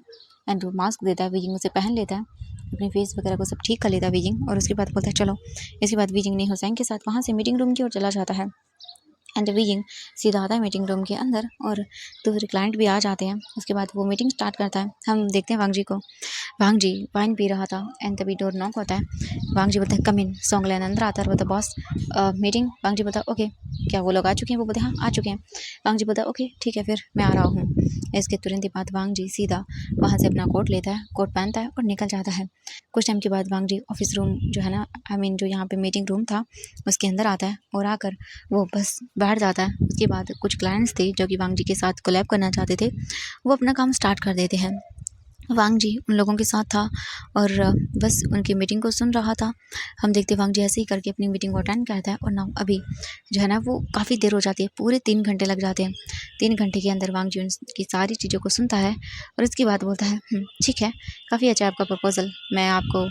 एंड वो मास्क देता है। विजिंग उसे पहन लेता है, अपने फेस वगैरह को सब ठीक कर लेता है विजिंग और उसके बाद बोलता है चलो। इसके बाद विजिंग नेहोसेंग के साथ वहाँ से मीटिंग रूम की ओर चला जाता है एंड विजिंग सीधा आता है मीटिंग रूम के अंदर और दूसरे क्लाइंट भी आ जाते हैं। उसके बाद वो मीटिंग स्टार्ट करता है। हम देखते हैं वांग जी को। वांग जी वाइन पी रहा था एंड तभी डोर नॉक होता है। वांग जी बोलते हैं कम इन। सॉन्गलैन अंदर आता है, बोलता बॉस मीटिंग। वांग जी बोलता ओके क्या वो लोग आ चुके हैं? वो बोलते हाँ आ चुके हैं। वांग जी बोलता ओके ठीक है फिर मैं आ रहा हूँ। इसके तुरंत ही बाद वांग जी सीधा वहाँ से अपना कोट लेता है, कोट पहनता है और निकल जाता है। कुछ टाइम के बाद वांग जी ऑफिस रूम जो है ना, आई मीन जो यहाँ पे मीटिंग रूम था उसके अंदर आता है और आकर वो बस बैठ जाता है। उसके बाद कुछ क्लाइंट्स थे जो कि वांग जी के साथ कोलैब करना चाहते थे, वो अपना काम स्टार्ट कर देते हैं। वांग जी उन लोगों के साथ था और बस उनकी मीटिंग को सुन रहा था। हम देखते वांग जी ऐसे ही करके अपनी मीटिंग को अटेंड करता है और ना अभी जो है ना वो काफ़ी देर हो जाती है, पूरे 3 घंटे लग जाते हैं। 3 घंटे के अंदर वांग जी उनकी सारी चीज़ों को सुनता है और इसके बाद बोलता है ठीक है, काफ़ी अच्छा है आपका प्रपोजल, मैं आपको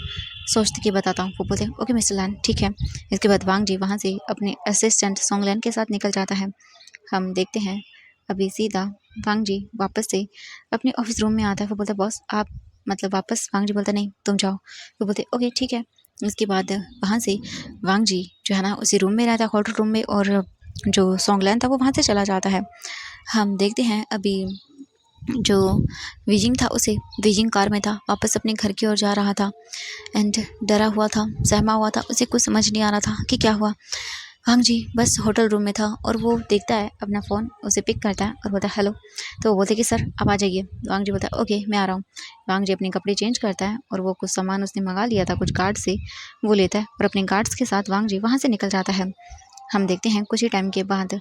सोच के बताता हूँ। वो बोलते हैं ओके मिस्टर लैन ठीक है। इसके बाद वांग जी वहाँ से अपने असिस्टेंट सॉन्गलैन के साथ निकल जाता है। हम देखते हैं अभी सीधा वांग जी वापस से अपने ऑफिस रूम में आता है। वो बोलता है बॉस आप मतलब वापस? वांग जी बोलता नहीं तुम जाओ। वो बोलते ओके ठीक है। उसके बाद वहाँ से वांग जी जो है ना उसी रूम में रहता है, होटल रूम में, और जो सॉन्गलैन था वो वहाँ से चला जाता है। हम देखते हैं अभी जो विजिंग था उसे, विजिंग कार में था, वापस अपने घर की ओर जा रहा था एंड डरा हुआ था, सहमा हुआ था, उसे कुछ समझ नहीं आ रहा था कि क्या हुआ। वांग जी बस होटल रूम में था और वो देखता है अपना फ़ोन, उसे पिक करता है और बोलता है हेलो। तो वो बोलते कि सर आप आ जाइए। वांग जी बोलता है ओके मैं आ रहा हूँ। वांग जी अपने कपड़े चेंज करता है और वो कुछ सामान उसने मंगा लिया था कुछ गार्ड से, वो लेता है और अपने गार्ड्स के साथ वांग जी वहाँ से निकल जाता है। हम देखते हैं कुछ ही टाइम के बाद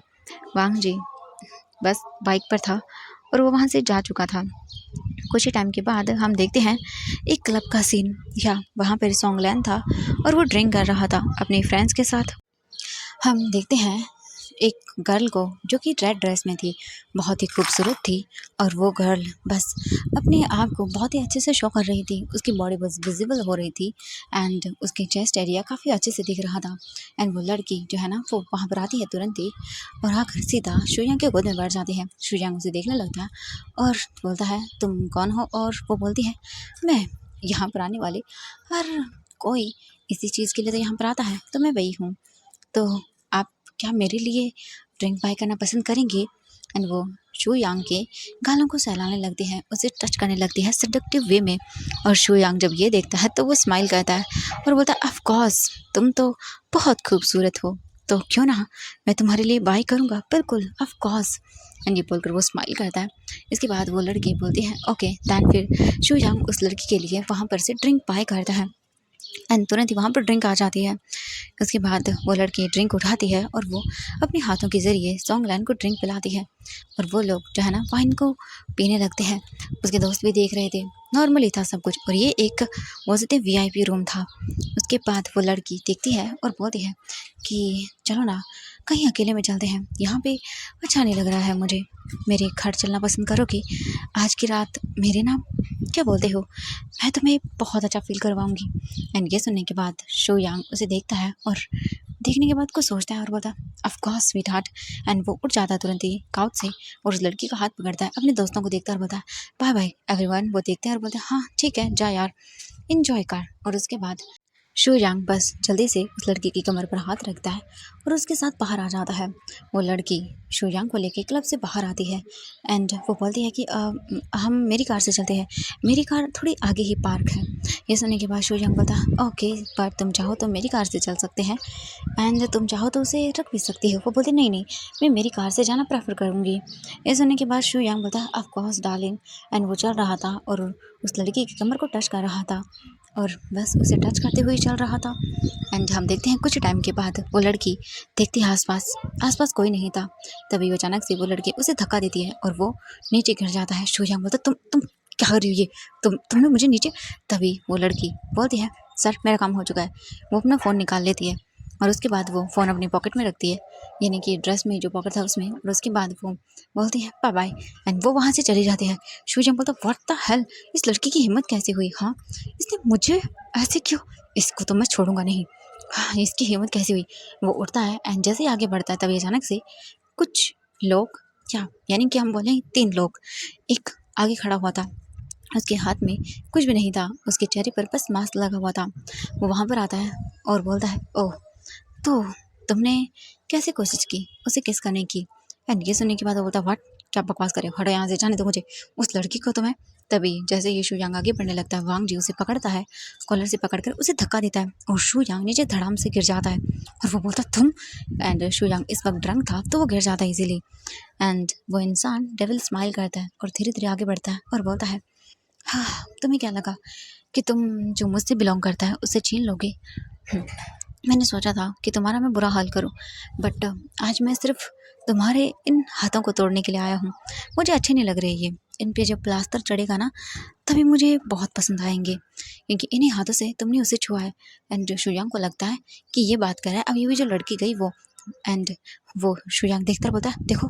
वांग जी बस बाइक पर था और वो वहाँ से जा चुका था। कुछ ही टाइम के बाद हम देखते हैं एक क्लब का सीन। वहाँ पर सॉन्गलैन था और वो ड्रिंक कर रहा था अपने फ्रेंड्स के साथ। हम देखते हैं एक गर्ल को जो कि रेड ड्रेस में थी, बहुत ही खूबसूरत थी और वो गर्ल बस अपने आप को बहुत ही अच्छे से शो कर रही थी। उसकी बॉडी बस विजिबल हो रही थी एंड उसके चेस्ट एरिया काफ़ी अच्छे से दिख रहा था। एंड वो लड़की जो है ना वो वहाँ पर आती है तुरंत ही और आकर सीधा शुयांग के गोद में बैठ जाती है। शुयांग उसे देखने लगता है और बोलता है तुम कौन हो? और वो बोलती है मैं यहाँ पर आने वाली हर कोई इसी चीज़ के लिए तो यहाँ पर आता है, तो मैं वही हूँ। तो आप क्या मेरे लिए ड्रिंक बाय करना पसंद करेंगे? एंड वो शू यांग के गालों को सहलाने लगती है, उसे टच करने लगती है सेडक्टिव वे में। और शू यांग जब ये देखता है तो वो स्माइल करता है और बोलता है ऑफ कोर्स तुम तो बहुत खूबसूरत हो, तो क्यों ना मैं तुम्हारे लिए बाय करूँगा, बिल्कुल ऑफ कोर्स। एंड ये बोलकर वो स्माइल करता है। इसके बाद वो लड़की बोलती है ओके दैन। फिर शू यांग उस लड़की के लिए वहाँ पर से ड्रिंक बाय करता है एंड तुरंत ही वहाँ पर ड्रिंक आ जाती है। उसके बाद वो लड़की ड्रिंक उठाती है और वो अपने हाथों के ज़रिए सॉन्गलैन को ड्रिंक पिलाती है और वो लोग जो है ना वाइन को पीने लगते हैं। उसके दोस्त भी देख रहे थे, नॉर्मली था सब कुछ और ये एक पॉजिटिव वीआईपी रूम था। उसके बाद वो लड़की देखती है और बोलती है कि चलो ना कहीं अकेले में चलते हैं, यहाँ पे अच्छा नहीं लग रहा है मुझे, मेरे घर चलना पसंद करोगी? आज की रात मेरे ना क्या बोलते हो, मैं तुम्हें बहुत अच्छा फील करवाऊंगी। एंड ये सुनने के बाद शो यांग उसे देखता है और देखने के बाद कुछ सोचता है और बोलता है of course sweet heart. And वो उठ जाता है तुरंत ही काउच से और उस लड़की का हाथ पकड़ता है, अपने दोस्तों को देखता है और बोलता है बाय बाय एवरीवन। वो देखते हैं और बोलते हैं हाँ ठीक है जा यार, इंजॉय कर। और उसके बाद शू यांग बस जल्दी से उस लड़की की कमर पर हाथ रखता है और उसके साथ बाहर आ जाता है। वो लड़की शू यांग को लेके क्लब से बाहर आती है एंड वो बोलती है कि हम मेरी कार से चलते हैं, मेरी कार थोड़ी आगे ही पार्क है। ये सुनने के बाद शू यांग बोलता है ओके पर तुम चाहो तो मेरी कार से चल सकते हैं एंड तुम चाहो तो उसे रख भी सकती हो। वो बोलती नहीं नहीं मैं मेरी कार से जाना प्रेफर करूँगी। ये सुनने के बाद शू यांग बोलता है ऑफ कोर्स डार्लिंग। एंड वो चल रहा था और उस लड़की की कमर को टच कर रहा था और बस उसे टच करते हुए चल रहा था। एंड हम देखते हैं कुछ टाइम के बाद वो लड़की देखती है आसपास कोई नहीं था। तभी अचानक से वो लड़की उसे धक्का देती है और वो नीचे गिर जाता है। शू यांग बोलता तुम क्या कर रही हो, ये तुमने मुझे नीचे। तभी वो लड़की बोलती है सर मेरा काम हो चुका है। वो अपना फ़ोन निकाल लेती है और उसके बाद वो फ़ोन अपनी पॉकेट में रखती है, यानी कि ड्रेस में जो पॉकेट था उसमें। और उसके बाद वो बोलती है बाय बाय एंड वो वहाँ से चली जाती है। शू यांग बोलता व्हाट द हेल, इस लड़की की हिम्मत कैसे हुई, हाँ इसने मुझे ऐसे क्यों, इसको तो मैं छोड़ूंगा नहीं, हाँ इसकी हिम्मत कैसे हुई। वो उठता है एंड जैसे ही आगे बढ़ता है तभी अचानक से कुछ लोग, क्या यानी कि हम बोलें 3 लोग, एक आगे खड़ा हुआ था, उसके हाथ में कुछ भी नहीं था, उसके चेहरे पर बस मास्क लगा हुआ था। वो वहाँ पर आता है और बोलता है ओह तो तुमने कैसे कोशिश की उसे किस करने की। एंड ये सुनने के बाद वो बोलता व्हाट, क्या बकवास करे, हटो यहाँ से, जाने दो मुझे, उस लड़की को तो मैं। तभी जैसे ये शू यांग आगे बढ़ने लगता है वांग जी उसे पकड़ता है, कॉलर से पकड़कर उसे धक्का देता है और शू यांग नीचे धड़ाम से गिर जाता है और वो बोलता तुम। एंड शू यांग इस वक्त ड्रंक था तो वो गिर जाता है इजीली। एंड वो इंसान डेविल स्माइल करता है और धीरे धीरे आगे बढ़ता है और बोलता है हाँ तुम्हें क्या लगा कि तुम जो मुझसे बिलोंग करता है उससे छीन लोगे। मैंने सोचा था कि तुम्हारा मैं बुरा हाल करूं, बट आज मैं सिर्फ तुम्हारे इन हाथों को तोड़ने के लिए आया हूँ। मुझे अच्छे नहीं लग रहे ये, इन पे जब प्लास्टर चढ़ेगा ना तभी मुझे बहुत पसंद आएंगे, क्योंकि इन्हीं हाथों से तुमने उसे छुआ है। एंड शू यांग को लगता है कि ये बात कर रहा है अब ये भी जो लड़की गई वो। एंड वो शू यांग देखता बोलता है देखो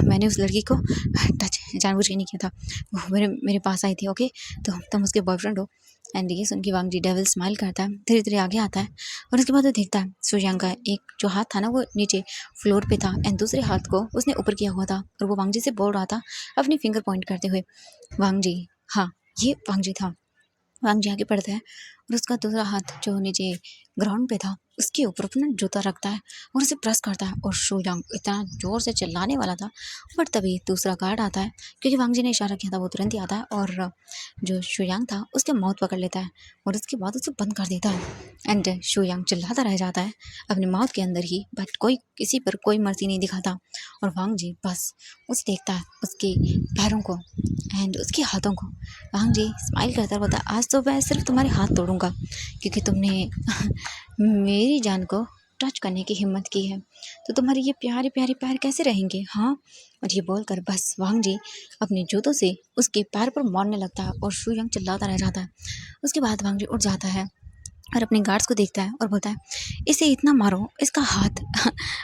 मैंने उस लड़की को टच जानबूझ के नहीं किया था, वो मेरे पास आई थी, ओके तो तुम उसके बॉयफ्रेंड हो। एंड ये सुन के वांग जी डेविल स्माइल करता है, धीरे धीरे आगे आता है और उसके बाद वो देखता है शू यांग का एक जो हाथ था ना वो नीचे फ्लोर पे था एंड दूसरे हाथ को उसने ऊपर किया हुआ था और वो वांग जी से बोल रहा था अपनी फिंगर पॉइंट करते हुए वांग जी, हाँ ये वांग जी था। वांग जी आगे बढ़ता है और उसका दूसरा हाथ जो नीचे ग्राउंड पे था उसके ऊपर अपना जूता रखता है और उसे प्रेस करता है और शू यांग इतना जोर से चिल्लाने वाला था बट तभी दूसरा गार्ड आता है, क्योंकि वांग जी ने इशारा किया था, वो तुरंत ही आता है और जो शू यांग था उसके माउथ पकड़ लेता है और उसके बाद उसे बंद कर देता है। एंड शू यांग चिल्लाता रह जाता है अपने माउथ के अंदर ही, बट कोई किसी पर कोई मर्जी नहीं दिखाता और वांग जी बस उसे देखता है उसके पैरों को एंड उसके हाथों को। वांग जी स्माइल करता बोलता आज तो मैं सिर्फ तुम्हारे हाथ तोड़ूंगा क्योंकि तुमने मेरी जान को टच करने की हिम्मत की है, तो तुम्हारे ये प्यारे प्यारे पैर कैसे रहेंगे, हाँ। और ये बोलकर बस वांग जी अपने जूतों से उसके पैर पर मारने लगता है और शू यांग चिल्लाता रह जाता है। उसके बाद वांग जी उठ जाता है और अपने गार्ड्स को देखता है और बोलता है इसे इतना मारो इसका हाथ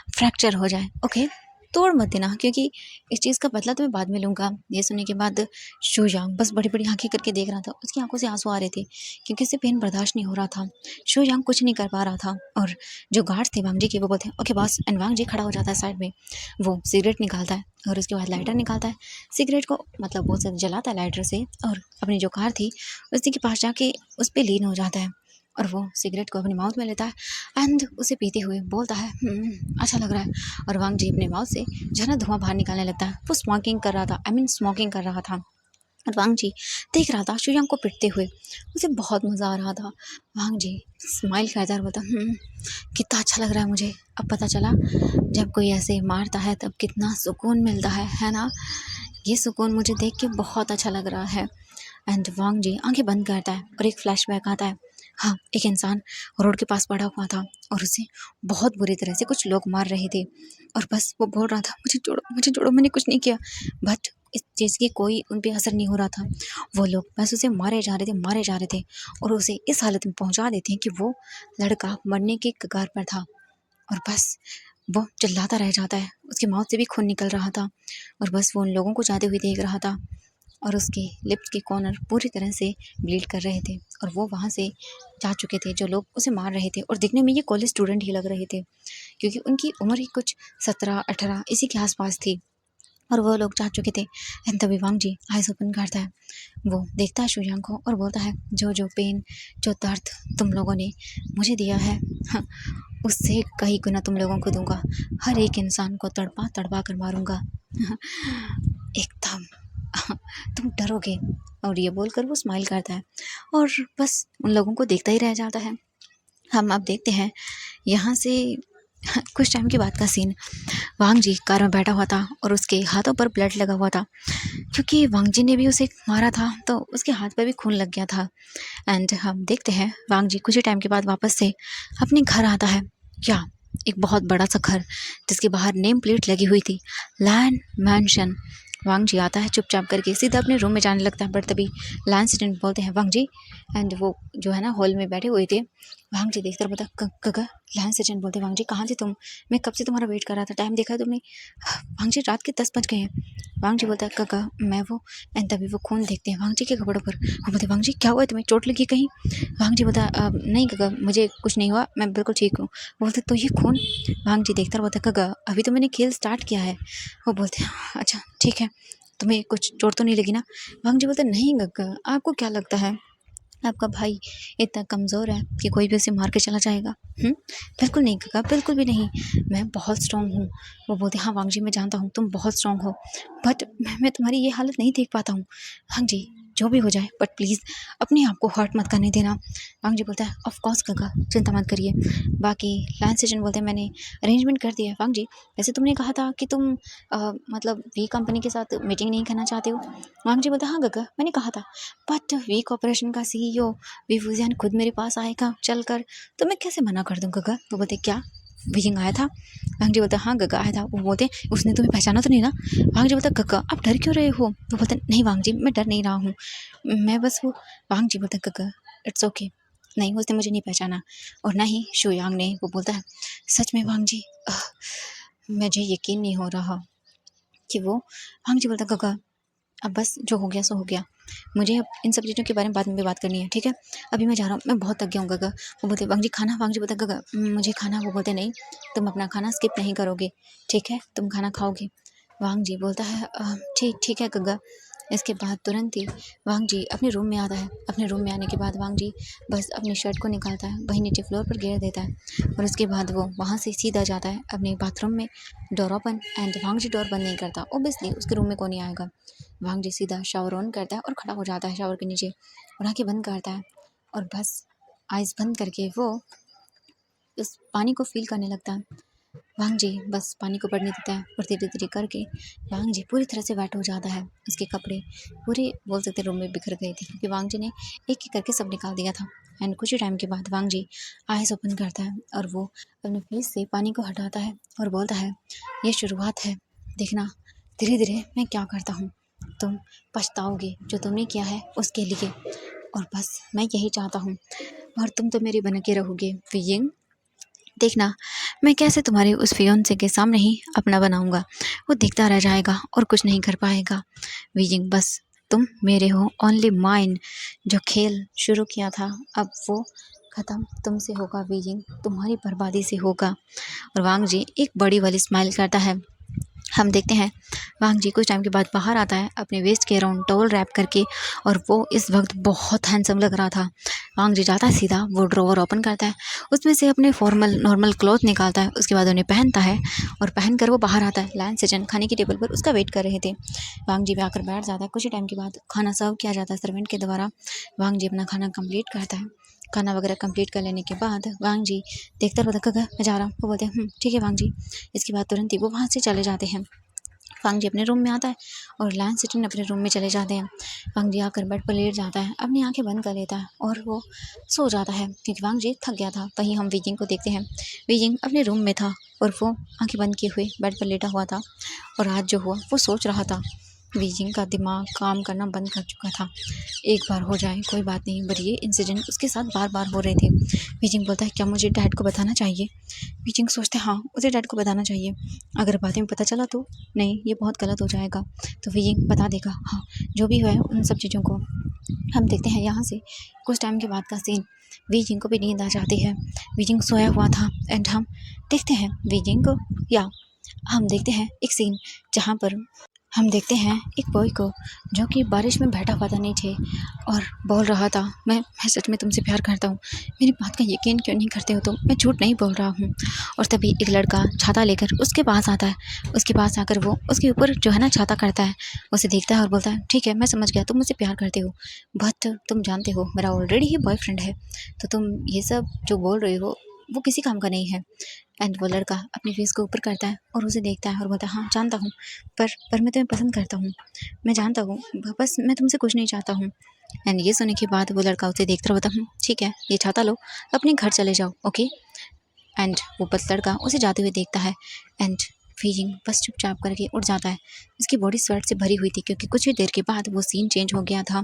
फ्रैक्चर हो जाए, ओके तोड़ मत देना, क्योंकि इस चीज़ का बदला तो मैं बाद में लूँगा। ये सुनने के बाद शू यांग बस बड़ी बड़ी आंखें करके देख रहा था, उसकी आंखों से आंसू आ रहे थे क्योंकि उसे पेन बर्दाश्त नहीं हो रहा था। शू यांग कुछ नहीं कर पा रहा था और जो गार्ड्स थे वांग जी के वो बोलते हैं ओके बॉस। एंड वांग जी खड़ा हो जाता है साइड में, वो सिगरेट निकालता है और उसके बाद लाइटर निकालता है, सिगरेट को मतलब बहुत ज़्यादा जलाता है लाइटर से और अपनी जो कार थी उसी के पास जाके उस पर लीन हो जाता है और वो सिगरेट को अपने माउथ में लेता है एंड उसे पीते हुए बोलता है अच्छा लग रहा है। और वांग जी अपने माउथ से झरना धुआं बाहर निकालने लगता है। वो स्मोकिंग कर रहा था, स्मोकिंग कर रहा था। और वांग जी देख रहा था शुयांग को पिटते हुए, उसे बहुत मज़ा आ रहा था। वांग जी स्माइल करता और बोलता कितना अच्छा लग रहा है मुझे। अब पता चला जब कोई ऐसे मारता है तब कितना सुकून मिलता है ना। ये सुकून मुझे देख के बहुत अच्छा लग रहा है। एंड वांग जी आंखें बंद करता है और एक फ्लैशबैक आता है। हाँ, एक इंसान रोड के पास पड़ा हुआ था और उसे बहुत बुरी तरह से कुछ लोग मार रहे थे और बस वो बोल रहा था मुझे छोड़ो, मैंने कुछ नहीं किया। बट इस चीज़ की कोई उन पे असर नहीं हो रहा था। वो लोग बस उसे मारे जा रहे थे और उसे इस हालत में पहुंचा देते हैं कि वो लड़का मरने के कगार पर था। और बस वो चिल्लाता रह जाता है, उसके माउथ से भी खून निकल रहा था और बस वो उन लोगों को जाते हुए देख रहा था और उसके लिप्स के कॉर्नर पूरी तरह से ब्लीड कर रहे थे और वो वहाँ से जा चुके थे जो लोग उसे मार रहे थे। और दिखने में ये कॉलेज स्टूडेंट ही लग रहे थे क्योंकि उनकी उम्र ही कुछ 17-18 इसी के आसपास थी और वो लोग जा चुके थे। एंड तभी वांग जी आइज ओपन करता है, वो देखता है शुयांग को और बोलता है जो पेन, जो दर्द तुम लोगों ने मुझे दिया है, हाँ, उससे कई गुना तुम लोगों को दूंगा। हर एक इंसान को तड़पा तड़पा कर मारूंगा एकदम तुम डरोगे। और ये बोलकर वो स्माइल करता है और बस उन लोगों को देखता ही रह जाता है। हम अब देखते हैं यहाँ से कुछ टाइम के बाद का सीन। वांग जी कार में बैठा हुआ था और उसके हाथों पर ब्लड लगा हुआ था क्योंकि वांग जी ने भी उसे मारा था तो उसके हाथ पर भी खून लग गया था। एंड हम देखते हैं वांग जी कुछ ही टाइम के बाद वापस से अपने घर आता है। क्या एक बहुत बड़ा सा घर जिसके बाहर नेम प्लेट लगी हुई थी, लैंड मैंशन। वांग जी आता है चुपचाप करके सीधा अपने रूम में जाने लगता है। बट तभी लैंड सेटेंट बोलते हैं वांग जी। एंड वो जो है ना हॉल में बैठे हुए थे, वांग जी देखकर बोलता कगा। लैंड सेटेंट बोलते वांग जी कहाँ थे तुम, मैं कब से तुम्हारा वेट कर रहा था, टाइम देखा है तुमने। वांग जी रात के 10 बज गए हैं। वांग जी बोलता है कगा मैं वो। एंड तभी वो खून देखते हैं वांग जी के कपड़ों पर। वो बोलते वांग जी क्या हुआ है तुम्हें, चोट लगी कहीं। वांग जी बोलता नहीं कगा मुझे कुछ नहीं हुआ, मैं बिल्कुल ठीक हूँ। बोलते तो ये खून। वांग जी देखता बोलता कगा अभी तो मैंने खेल स्टार्ट किया है। वो बोलते अच्छा ठीक है, तुम्हें कुछ चोट तो नहीं लगी ना। वांग जी बोलते नहीं गग्गा आपको क्या लगता है आपका भाई इतना कमज़ोर है कि कोई भी उसे मार के चला जाएगा। बिल्कुल नहीं गग्गा, बिल्कुल भी नहीं, मैं बहुत स्ट्रांग हूँ। वो बोलते हाँ वांग जी मैं जानता हूँ तुम बहुत स्ट्रांग हो, बट मैं तुम्हारी ये हालत नहीं देख पाता हूँ। वांग जी जो भी हो जाए बट प्लीज़ अपने आप को हर्ट मत करने देना। वांग जी बोलता है ऑफ कोर्स गग्गा चिंता मत करिए। बाकी लैंड सेजन बोलते हैं मैंने अरेंजमेंट कर दिया है। वांग जी वैसे तुमने कहा था कि तुम मतलब वी कंपनी के साथ मीटिंग नहीं करना चाहते हो। वांग जी बोलता हाँ गग्गा मैंने कहा था, बट वी कॉर्पोरेशन का सीईओ विभूजन खुद मेरे पास आएगा चल कर, तो मैं कैसे मना कर दूँ गग्गा। वो बोलते क्या विजिंग आया था। वांग जी बोलता हाँ गग्गा आया था। वो बोलते उसने तुम्हें पहचाना तो नहीं ना। वांग जी बोलता गग्गा आप डर क्यों रहे हो। वो बोलते नहीं वांग जी मैं डर नहीं रहा हूँ, मैं बस वो। वांग जी बोलता गग्गा इट्स ओके, नहीं उसने मुझे नहीं पहचाना और ना ही शुयांग ने। वो बोलता है सच में वांग जी मुझे यकीन नहीं हो रहा कि वो। वांग जी बोलता गग्गा अब बस जो हो गया सो हो गया, मुझे अब इन सब चीज़ों के बारे में बाद में भी बात करनी है, ठीक है अभी मैं जा रहा हूँ, मैं बहुत थक गया हूँ गगा। वो बोलते वांग जी खाना। वांग जी बोलते गगा मुझे खाना। वो बोलते नहीं तुम अपना खाना स्किप नहीं करोगे, ठीक है तुम खाना खाओगे। वांग जी बोलता है ठीक ठीक है गगा। इसके बाद तुरंत ही वांग जी अपने रूम में आता है। अपने रूम में आने के बाद वांग जी बस अपनी शर्ट को निकालता है, वहीं नीचे फ्लोर पर गिर देता है और उसके बाद वो वहाँ से सीधा जाता है अपने बाथरूम में। डोर ओपन एंड वांग जी डोर बंद नहीं करता, ओबियसली उसके रूम में कौन नहीं आएगा। वांग जी सीधा शावर ऑन करता है और खड़ा हो जाता है शावर के नीचे और आंखें बंद करता है और बस आइज़ बंद करके वो उस पानी को फील करने लगता है। वांग जी बस पानी को पड़ने देता है और धीरे धीरे करके वांग जी पूरी तरह से वेट हो जाता है। उसके कपड़े पूरे बोल सकते रूम में बिखर गए थे क्योंकि वांग जी ने एक एक करके सब निकाल दिया था। एंड कुछ ही टाइम के बाद वांग जी आइज़ ओपन करता है और वो अपने फेस से पानी को हटाता है और बोलता है ये शुरुआत है, देखना धीरे धीरे मैं क्या करता हूँ, तुम पछताओगे जो तुमने किया है उसके लिए, और बस मैं यही चाहता हूँ और तुम तो मेरी बन के रहोगे वियिंग। देखना मैं कैसे तुम्हारे उस फियोंसे के सामने ही अपना बनाऊंगा, वो देखता रह जाएगा और कुछ नहीं कर पाएगा। विजिंग बस तुम मेरे हो, ओनली माइन। जो खेल शुरू किया था अब वो ख़त्म तुमसे होगा विजिंग, तुम्हारी बर्बादी से होगा। और वांग जी एक बड़ी वाली स्माइल करता है हम देखते हैं वांग जी कुछ टाइम के बाद बाहर आता है अपने वेस्ट के अराउंड टॉवल रैप करके, और वो इस वक्त बहुत हैंडसम लग रहा था। वांग जी जाता है सीधा वो ड्रॉवर ओपन करता है, उसमें से अपने फॉर्मल नॉर्मल क्लॉथ निकालता है, उसके बाद उन्हें पहनता है और पहन कर वो बाहर आता है। लैन सेजन खाने की टेबल पर उसका वेट कर रहे थे। वांग जी भी आकर बैठ जाता है। कुछ ही टाइम के बाद खाना सर्व किया जाता है सर्वेंट के द्वारा। वांग जी अपना खाना कंप्लीट करता है। खाना वगैरह कंप्लीट कर लेने के बाद वांग जी देखता हुआ मैं जा रहा हूँ। वो बोलते हैं ठीक है वांग जी। इसके बाद तुरंत ही वो वहाँ से चले जाते हैं। वांग जी अपने रूम में आता है और लैन सिटिन अपने रूम में चले जाते हैं। वांग जी आकर बेड पर लेट जाता है, अपनी आंखें बंद कर लेता है और वो सो जाता है क्योंकि वांग जी थक गया था। वहीं हम वीजिंग को देखते हैं। वीजिंग अपने रूम में था और वो आंखें बंद किए हुए बेड पर लेटा हुआ था और आज जो हुआ वो सोच रहा था। वीजिंग का दिमाग काम करना बंद कर चुका था। एक बार हो जाए कोई बात नहीं, पर ये इंसिडेंट उसके साथ बार बार हो रहे थे। वीजिंग बोलता है क्या मुझे डैड को बताना चाहिए? वीजिंग सोचते हैं हाँ उसे डैड को बताना चाहिए। अगर बाद में पता चला तो नहीं, ये बहुत गलत हो जाएगा। तो वीजिंग बता देगा हाँ जो भी है उन सब चीज़ों को। हम देखते हैं यहाँ से कुछ टाइम के बाद का सीन। वीजिंग को भी नींद आ जाती है। वीजिंग सोया हुआ था एंड हम देखते हैं वीजिंग को, या हम देखते हैं एक सीन जहाँ पर हम देखते हैं एक बॉय को जो कि बारिश में बैठा हुआ था नीचे और बोल रहा था मैं सच में तुमसे प्यार करता हूँ, मेरी बात का यकीन क्यों नहीं करते हो तुम, मैं झूठ नहीं बोल रहा हूँ। और तभी एक लड़का छाता लेकर उसके पास आता है। उसके पास आकर वो उसके ऊपर जो है ना छाता करता है, उसे देखता है और बोलता है ठीक है मैं समझ गया तुम मुझसे प्यार करते हो, बट तुम जानते हो मेरा ऑलरेडी ही बॉयफ्रेंड है, तो तुम ये सब जो बोल रहे हो वो किसी काम का नहीं है। एंड वो लड़का अपनी फेस को ऊपर करता है और उसे देखता है और बोलता है हाँ जानता हूँ, पर मैं तुम्हें पसंद करता हूँ, मैं जानता हूँ, बस मैं तुमसे कुछ नहीं चाहता हूँ। एंड ये सुनने के बाद वो लड़का उसे देखता होता है ठीक है ये छाता लो अपने घर चले जाओ ओके। एंड वो बस लड़का उसे जाते हुए देखता है एंड फीजिंग बस चुपचाप करके उठ जाता है। उसकी बॉडी स्वेट से भरी हुई थी क्योंकि कुछ ही देर के बाद वो सीन चेंज हो गया था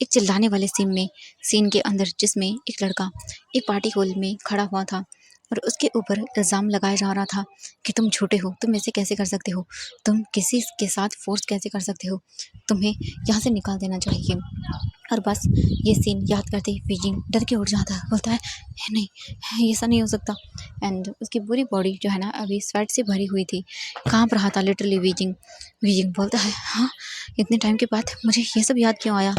एक चिल्लाने वाले सीन के अंदर, जिसमें एक लड़का एक पार्टी हॉल में खड़ा हुआ था और उसके ऊपर इल्ज़ाम लगाया जा रहा था कि तुम झूठे हो, तुम ऐसे कैसे कर सकते हो, तुम किसी के साथ फोर्स कैसे कर सकते हो, तुम्हें यहाँ से निकाल देना चाहिए। और बस ये सीन याद करते ही वीजिंग डर के उठ जाता है, बोलता है नहीं ऐसा नहीं हो सकता। एंड उसकी पूरी बॉडी जो है ना अभी स्वेट से भरी हुई थी, कांप रहा था लिटरली वीजिंग। वीजिंग बोलता है हाँ इतने टाइम के बाद मुझे ये सब याद क्यों आया,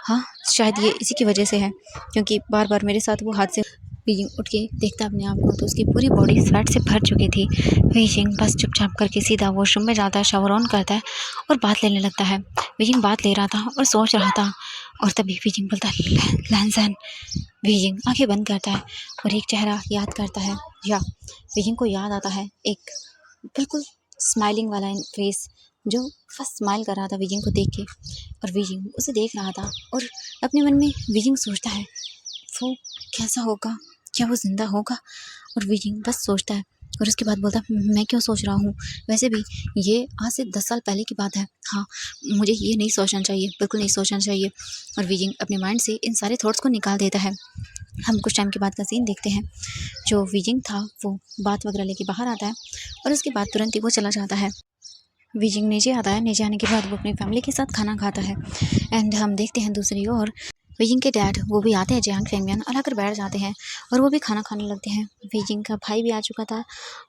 हाँ शायद ये इसी की वजह से है क्योंकि बार बार मेरे साथ वो हादसे। वीजिंग उठ के देखता अपने आप को तो उसकी पूरी बॉडी स्वेट से भर चुकी थी। वीजिंग बस चुपचाप करके सीधा वॉशरूम में जाता है, शावर ऑन करता है और बात लेने लगता है। वीजिंग बात ले रहा था और सोच रहा था और तभी वीजिंग बोलता है लैंसन। वीजिंग आंखें बंद करता है और एक चेहरा याद करता है, या वीजिंग को याद आता है एक बिल्कुल स्माइलिंग वाला फेस जो फर्स्ट स्माइल कर रहा था वीजिंग को देख के। और वीजिंग उसे देख रहा था और अपने मन में वीजिंग सोचता है वो कैसा होगा, क्या वो ज़िंदा होगा। और वीजिंग बस सोचता है और उसके बाद बोलता है मैं क्यों सोच रहा हूँ, वैसे भी ये आज से 10 साल पहले की बात है, हाँ मुझे ये नहीं सोचना चाहिए, बिल्कुल नहीं सोचना चाहिए। और वीजिंग अपने माइंड से इन सारे थॉट्स को निकाल देता है। हम कुछ टाइम के बाद का सीन देखते हैं। जो वीजिंग था वो बात वगैरह लेके बाहर आता है और उसके बाद तुरंत ही वो चला जाता है। वीजिंग नीचे आता है, नीचे आने के बाद वो अपनी फैमिली के साथ खाना खाता है। एंड हम देखते हैं दूसरी ओर वीजिंग के डैड वो भी आते हैं जियांग फेंगमियन और आकर बैठ जाते हैं और वो भी खाना खाने लगते हैं। वीजिंग का भाई भी आ चुका था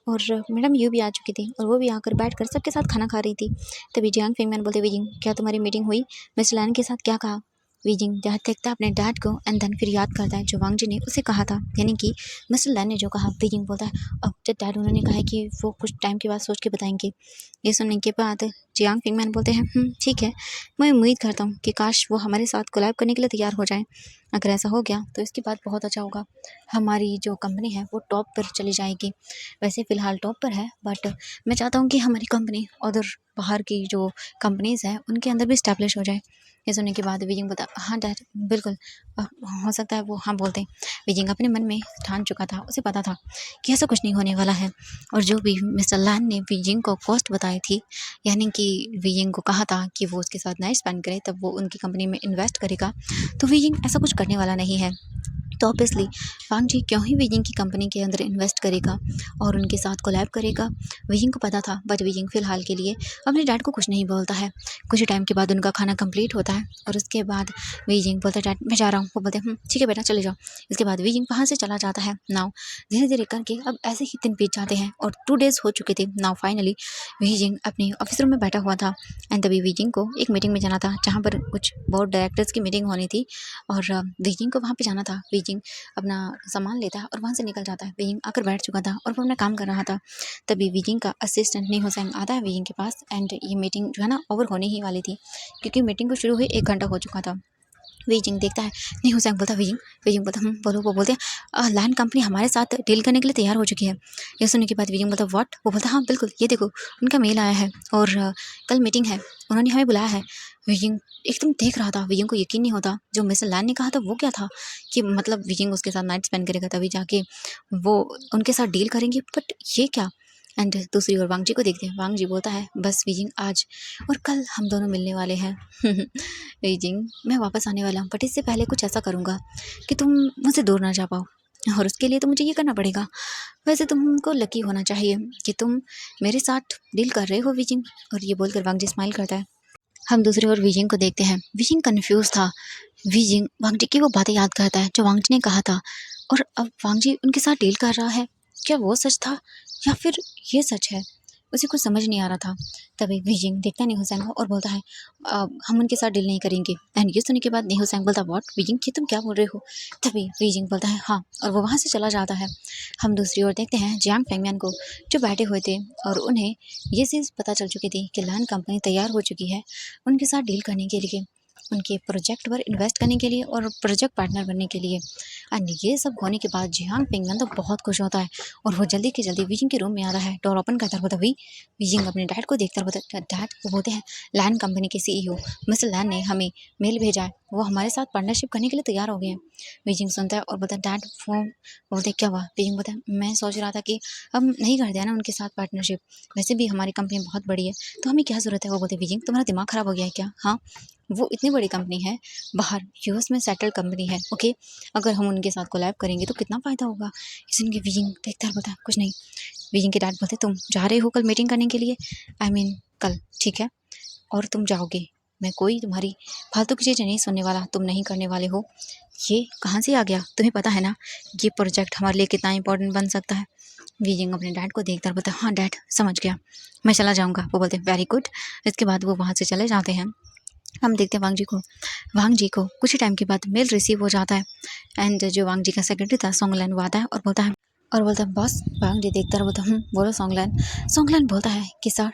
और मैडम यू भी आ चुकी थी और वो भी आकर बैठकर सबके साथ खाना खा रही थी। तभी जियांग फेंगमियन बोलते वीजिंग क्या तुम्हारी मीटिंग हुई, मिस्टर लैन के साथ क्या कहा? वीजिंग डैड देखता है अपने डैड को एंड देन फिर याद करता है जो वांग जी ने उसे कहा था, यानी कि मिस्टर लैन ने जो कहा। वीजिंग बोलता है अब जब डैड उन्होंने कहा है कि वो कुछ टाइम के बाद सोच के बताएंगे। ये सुनने के बाद जियांग फेंगमियन बोलते हैं ठीक है, मैं उम्मीद करता हूँ कि काश वो हमारे साथ कोलैब करने के लिए तैयार हो जाएं। अगर ऐसा हो गया तो इसके बाद बहुत अच्छा होगा, हमारी जो कंपनी है वो टॉप पर चली जाएगी। वैसे फ़िलहाल टॉप पर है बट मैं चाहता हूँ कि हमारी कंपनी उधर बाहर की जो कंपनीज़ है उनके अंदर भी इस्टेब्लिश हो जाए। ये सुनने के बाद वीजिंग बता हाँ डैड बिल्कुल हो सकता है वो हाँ बोलते। वीजिंग अपने मन में ठान चुका था, उसे पता था कि ऐसा कुछ नहीं होने वाला है। और जो भी मिस्टर लैन ने वीजिंग को कॉस्ट बताई थी, यानी कि वीजिंग को कहा था कि वो उसके साथ नाइट स्पेंड करे तब वो उनकी कंपनी में इन्वेस्ट करेगा, तो वीजिंग ऐसा कुछ करने वाला नहीं है। तो ऑब्वियसली वांग जी क्यों ही वीजिंग की कंपनी के अंदर इन्वेस्ट करेगा और उनके साथ कोलैब करेगा। वीजिंग को पता था, बट वीजिंग फ़िलहाल के लिए अपने डैड को कुछ नहीं बोलता है। कुछ ही टाइम के बाद उनका खाना कंप्लीट होता है और उसके बाद वीजिंग बोलता है, डैड मैं जा रहा हूँ। वो बोलते हैं ठीक है बेटा चले जाओ। इसके बाद वीजिंग वहाँ से चला जाता है। नाउ धीरे धीरे करके अब ऐसे ही दिन बीत जाते हैं और 2 डेज़ हो चुके थे। नाउ फाइनली वीजिंग अपने ऑफिस रूम में बैठा हुआ था एंड तभी वीजिंग को एक मीटिंग में जाना था, जहाँ पर कुछ बोर्ड डायरेक्टर्स की मीटिंग होनी थी और वीजिंग को वहाँ पे जाना था। वीजिंग अपना सामान लेता है और वहाँ से निकल जाता है। वीजिंग आकर बैठ चुका था और वो अपना काम कर रहा था। तभी वीजिंग का असिस्टेंट नी हुसैन आता है वीजिंग के पास एंड ये मीटिंग जो है ना ओवर होने ही वाली थी, क्योंकि मीटिंग को शुरू हुए 1 घंटा हो चुका था। वीजिंग देखता है, नी हुसैन बोलता है वीजिंग बोलता बोलो। वो बोलते हैं लैंड कंपनी हमारे साथ डील करने के लिए तैयार हो चुकी है। ये सुनने के बाद वीजिंग बोलता व्हाट। वो बोलता हाँ बिल्कुल, ये देखो उनका मेल आया है और कल मीटिंग है, उन्होंने हमें बुलाया है। वीजिंग एकदम देख रहा था, वीजिंग को यकीन नहीं होता जो मिस्टर लैंड ने कहा था वो क्या था, कि मतलब वीजिंग उसके साथ नाइट स्पेंड करेगा तभी जाके वो उनके साथ डील करेंगे, बट ये क्या। एंड दूसरी ओर वांग जी को देखते हैं। वांग जी बोलता है बस वीजिंग आज और कल हम दोनों मिलने वाले हैं। वीजिंग मैं वापस आने वाला हूँ, बट इससे पहले कुछ ऐसा करूँगा कि तुम मुझसे दूर ना जा पाओ, और उसके लिए तो मुझे ये करना पड़ेगा। वैसे तुमको लकी होना चाहिए कि तुम मेरे साथ डील कर रहे हो वीजिंग। और ये बोलकर वांग जी स्माइल करता है। हम दूसरी ओर वीजिंग को देखते हैं। वीजिंग कंफ्यूज था। वीजिंग वांग जी की वो बातें याद करता है जो वांग जी ने कहा था, और अब वांग जी उनके साथ डील कर रहा है। क्या वो सच था या फिर ये सच है, उसे कुछ समझ नहीं आ रहा था। तभी वीजिंग देखता है नी हुसैन को और बोलता है हम उनके साथ डील नहीं करेंगे। एंड ये सुनने के बाद नी हुसैन बोलता व्हाट वीजिंग, ये तुम क्या बोल रहे हो। तभी वीजिंग बोलता है हाँ, और वो वहाँ से चला जाता है। हम दूसरी ओर देखते हैं जियांग फेंगमियान को, जो बैठे हुए थे और उन्हें ये चीज़ पता चल चुकी थी कि लैंड कंपनी तैयार हो चुकी है उनके साथ डील करने के लिए, उनके प्रोजेक्ट पर इन्वेस्ट करने के लिए और प्रोजेक्ट पार्टनर बनने के लिए। एंड ये सब होने के बाद जियांग फेंगमियान तो बहुत खुश होता है और वो जल्दी के जल्दी वीजिंग के रूम में आता है। डोर ओपन करता है। वीजिंग अपने डैड को देखकर बोलता डैड। वो बोलते हैं लैंड कंपनी के सीईओ मिस्टर लैंड ने हमें मेल भेजा है, वो हमारे साथ पार्टनरशिप करने के लिए तैयार हो गए हैं। वीजिंग सुनता है और बोलता है डैड वो बोलते क्या हुआ। वीजिंग बोलता है मैं सोच रहा था कि हम नहीं करते हैं ना उनके साथ पार्टनरशिप, वैसे भी हमारी कंपनी बहुत बड़ी है तो हमें क्या ज़रूरत है। वो बोलते वीजिंग तुम्हारा दिमाग ख़राब हो गया है क्या। हाँ, वो इतनी बड़ी कंपनी है, बाहर यूएस में सेटल्ड कंपनी है, ओके। अगर हम उनके साथ कोलैब करेंगे तो कितना फ़ायदा होगा। इसलिए वीजिंग देखता है बोलता है कुछ नहीं। वीजिंग के डैड बोलते तुम जा रहे हो कल मीटिंग करने के लिए, आई मीन कल, ठीक है, और तुम जाओगे। मैं कोई तुम्हारी फालतू की चीज़ें नहीं सुनने वाला, तुम नहीं करने वाले हो। ये कहाँ से आ गया, तुम्हें पता है ना ये प्रोजेक्ट हमारे लिए कितना इंपॉर्टेंट बन सकता है। वीजिंग अपने डैड को देखकर बोलता है हाँ डैड समझ गया, मैं चला जाऊँगा। वो बोलते हैं वेरी गुड। इसके बाद वो वहाँ से चले जाते हैं। हम देखते हैं वांग जी को कुछ ही टाइम के बाद मेल रिसीव हो जाता है एंड जो वांग जी का सेक्रेटरी था सोंगलैन वो आता है और बोलता है बॉस। वांग जी देखता है, बोलता बोलो सोंगलैन। सोंगलैन बोलता है कि सर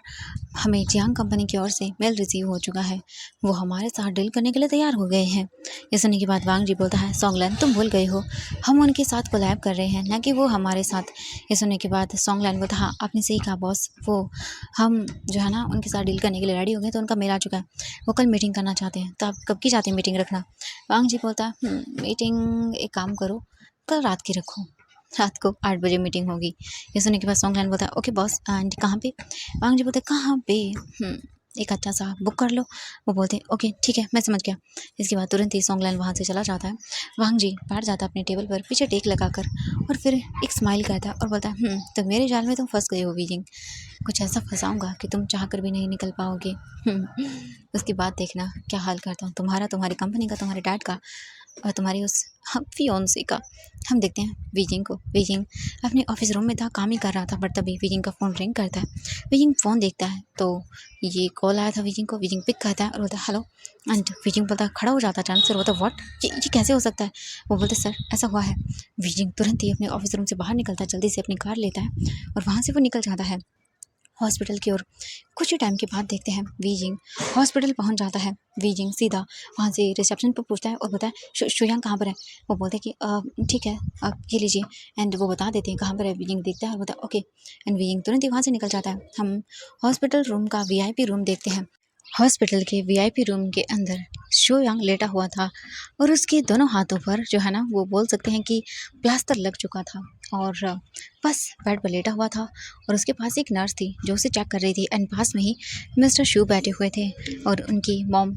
हमें जियांग कंपनी की ओर से मेल रिसीव हो चुका है, वो हमारे साथ डील करने के लिए तैयार हो गए हैं। ये सुनने के बाद वांग जी बोलता है सोंगलैन तुम भूल गए हो, हम उनके साथ कोलैब कर रहे हैं, ना कि वो हमारे साथ। ये सुनने के बाद सोंगलैन बोलता हाँ आपने सही कहा बॉस, वो हम जो है ना उनके साथ डील करने के लिए रेडी हो गए, तो उनका मेल आ चुका है, वो कल मीटिंग करना चाहते हैं। तो आप कब की चाहते हैं मीटिंग रखना। वांग जी बोलता है मीटिंग एक काम करो कल रात की रखो, रात को 8 बजे मीटिंग होगी। ये सुनने के बाद सोंगलैन बोलता है ओके बॉस एंड कहाँ पे। वांग जी बोलते हैं कहाँ पे, एक अच्छा सा बुक कर लो। वो बोलते हैं ओके ठीक है मैं समझ गया। इसके बाद तुरंत ही सोंगलैन वहाँ से चला जाता है। वांग जी बैठ जाता है अपने टेबल पर पीछे टेक लगाकर और फिर एक स्माइल करता है और बोलता है तो मेरे जाल में तुम फंस गए हो वीजिंग, कुछ ऐसा फंसाऊंगा कि तुम चाह कर भी नहीं निकल पाओगे। उसके बाद देखना क्या हाल करता हूँ तुम्हारा, तुम्हारी कंपनी का, तुम्हारे डैड का और तुम्हारी उस फियोंसे का। हम देखते हैं वीजिंग अपने ऑफिस रूम में था, काम ही कर रहा था, बट तभी वीजिंग का फ़ोन रिंग करता है। वीजिंग फ़ोन देखता है तो ये कॉल आया था वीजिंग को। वीजिंग पिक करता है और बोलता है हेलो एंड वीजिंग बोलता है, खड़ा हो जाता है अचानक से, बोलता है व्हाट, ये कैसे हो सकता है। वो बोलते सर ऐसा हुआ है। वीजिंग तुरंत ही अपने ऑफिस रूम से बाहर निकलता है, जल्दी से अपनी कार लेता है और वहाँ से वो निकल जाता है हॉस्पिटल की ओर। कुछ ही टाइम के बाद देखते हैं वीजिंग हॉस्पिटल पहुंच जाता है। वीजिंग सीधा वहां से रिसेप्शन पर पूछता है और बोलता है शुयांग कहाँ पर है। वो बोलते हैं कि ठीक है आप ये लीजिए, एंड वो बता देते हैं कहाँ पर है। वीजिंग देखता है और बोलता है ओके, एंड वीजिंग तुरंत ही वहाँ से निकल जाता है। हम हॉस्पिटल रूम का वीआईपी रूम देखते हैं। हॉस्पिटल के वीआईपी रूम के अंदर शोयांग लेटा हुआ था और उसके दोनों हाथों पर जो है ना वो बोल सकते हैं कि प्लास्टर लग चुका था। और बस बेड पर लेटा हुआ था और उसके पास एक नर्स थी जो उसे चेक कर रही थी एंड पास में ही मिस्टर शू बैठे हुए थे और उनकी मॉम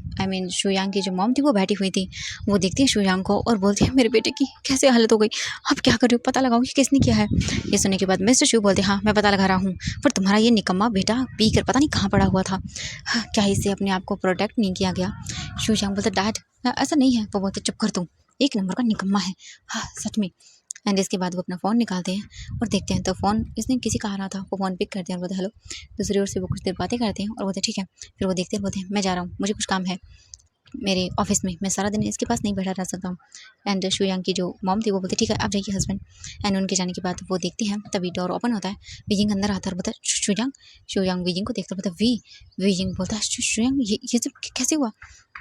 शुयांग की जो मॉम थी वो बैठी हुई थी। वो देखती है शुयांग को और बोलती है मेरे बेटे की कैसे हालत हो गई, आप क्या कर रहे हो, पता लगाओ कि किसने किया है। ये सुनने के बाद मिस्टर शू बोलते हाँ मैं पता लगा रहा हूँ, पर तुम्हारा ये निकम्मा बेटा पी कर पता नहीं कहाँ पड़ा हुआ था, क्या इससे अपने आप को प्रोटेक्ट नहीं किया गया। शुयांग बोलता डैड ऐसा नहीं है। वो बोलते चुप कर, तुम एक नंबर का निकम्मा है, हाँ सच में। एंड इसके बाद वो अपना फ़ोन निकालते हैं और देखते हैं तो फ़ोन इसने किसी का आ रहा था। वो फ़ोन पिक करते हैं और बोलते हेलो। दूसरी ओर से वो कुछ देर बातें करते हैं और बोलते ठीक है। फिर वो देखते हैं बोलते हैं मैं जा रहा हूँ, मुझे कुछ काम है मेरे ऑफिस में, मैं सारा दिन इसके पास नहीं बैठा रह सकता हूँ। एंड शुयांग की जो मॉम थी वो बोलती ठीक है आप जाइए हस्बैंड। एंड उनके जाने के बाद वो देखती हैं तभी डोर ओपन होता है, वीजिंग अंदर आता है और बोलता है शुयांग। शुयांग वीजिंग को देखता बोलता वीजिंग बोलता है शुयांग ये सब कैसे हुआ।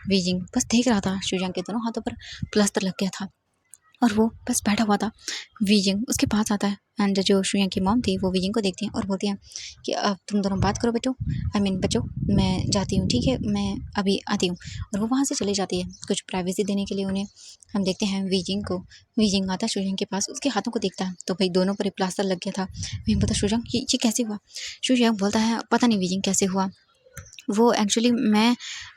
वीजिंग बस देख रहा था, शुयांग के दोनों हाथों पर प्लास्टर लग गया था और वो बस बैठा हुआ था। वीजिंग उसके पास आता है एंड जो शुयांग की मॉम थी वो वीजिंग को देखती हैं और बोलती हैं कि अब तुम दोनों बात करो बेटो, बच्चों मैं जाती हूँ, ठीक है मैं अभी आती हूँ। और वो वहाँ से चली जाती है कुछ प्राइवेसी देने के लिए उन्हें। हम देखते हैं वीजिंग को, वीजिंग आता है शुयांग के पास, उसके हाथों को देखता है तो भाई दोनों पर प्लास्टर लग गया था। वीजिंग बोलता शुयांग ये कैसे हुआ। शुयांग बोलता है पता नहीं वीजिंग कैसे हुआ, वो एक्चुअली मैं।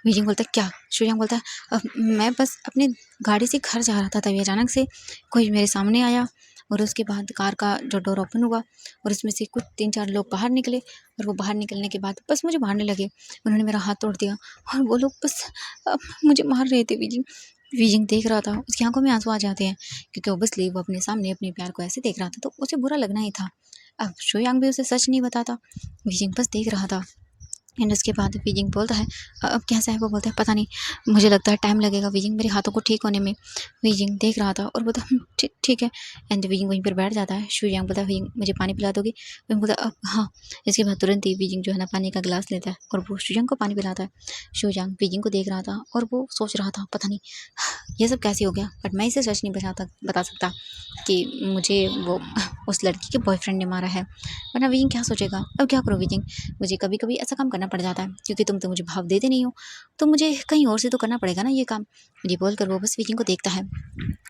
वीजिंग बोलता है क्या। शुयांग बोलता है मैं बस अपनी गाड़ी से घर जा रहा था तभी अचानक से कोई मेरे सामने आया और उसके बाद कार का जो डोर ओपन हुआ और उसमें से कुछ 3-4 लोग बाहर निकले और वो बाहर निकलने के बाद बस मुझे मारने लगे, उन्होंने मेरा हाथ तोड़ दिया और वो लोग बस मुझे मार रहे थे। वीजिंग वीजिंग देख रहा था, उसकी आंखों में आंसू आ जाते हैं क्योंकि ओबियसली वो अपने सामने अपने प्यार को ऐसे देख रहा था तो उसे बुरा लगना ही था। अब शुयांग भी उसे सच नहीं बताता, वीजिंग बस देख रहा था। एंड उसके बाद वीजिंग बोलता है अब कैसा है। वो बोलता है पता नहीं, मुझे लगता है टाइम लगेगा वीजिंग मेरे हाथों को ठीक होने में। वीजिंग देख रहा था और बोलता ठीक ठीक है। एंड वीजिंग वहीं पर बैठ जाता है। शुयांग बोलता है वीजिंग मुझे पानी पिला दोगी। वीजिंग बोलता है हाँ। इसके बाद तुरंत ही वीजिंग जो है ना पानी का गिलास लेता है और वो शुयांग को पानी पिलाता है। शुयांग वीजिंग को देख रहा था और वो सोच रहा था पता नहीं ये सब कैसे हो गया, बट मैं इसे सच नहीं बता सकता कि मुझे वो उस लड़की के बॉयफ्रेंड ने मारा है, वरना वीजिंग क्या सोचेगा। अब क्या करूँ वीजिंग, मुझे कभी कभी ऐसा काम करना पड़ जाता है क्योंकि तुम तो मुझे भाव देते नहीं हो, तो मुझे कहीं और से तो करना पड़ेगा ना ये काम। ये बोलकर वो बस वीजिंग को देखता है।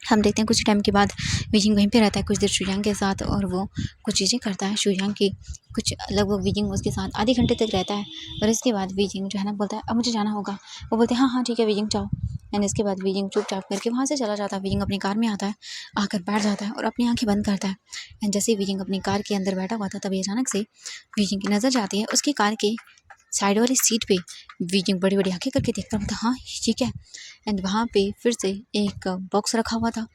हम देखते हैं कुछ टाइम के बाद वीजिंग वहीं पे रहता है कुछ देर शुयांग के साथ और वो कुछ चीज़ें करता है शुयांग की कुछ लगभग। वीजिंग उसके साथ आधे घंटे तक रहता है और इसके बाद वीजिंग जो है ना बोलता है अब मुझे जाना होगा। वो बोलते हैं हाँ हाँ ठीक है वीजिंग जाओ। एंड इसके बाद वीजिंग चुपचाप करके वहाँ से चला जाता है। वीजिंग अपनी कार में आता है, आकर बैठ जाता है और अपनी आंखें बंद करता है। एंड जैसे ही वीजिंग अपनी कार के अंदर बैठा हुआ था तभी अचानक से वीजिंग की नज़र जाती है उसकी कार के साइड वाली सीट पे। वीजिंग बड़ी बड़ी आंखें करके देखता था हाँ ये क्या है। एंड वहाँ पे फिर से एक बॉक्स रखा हुआ था।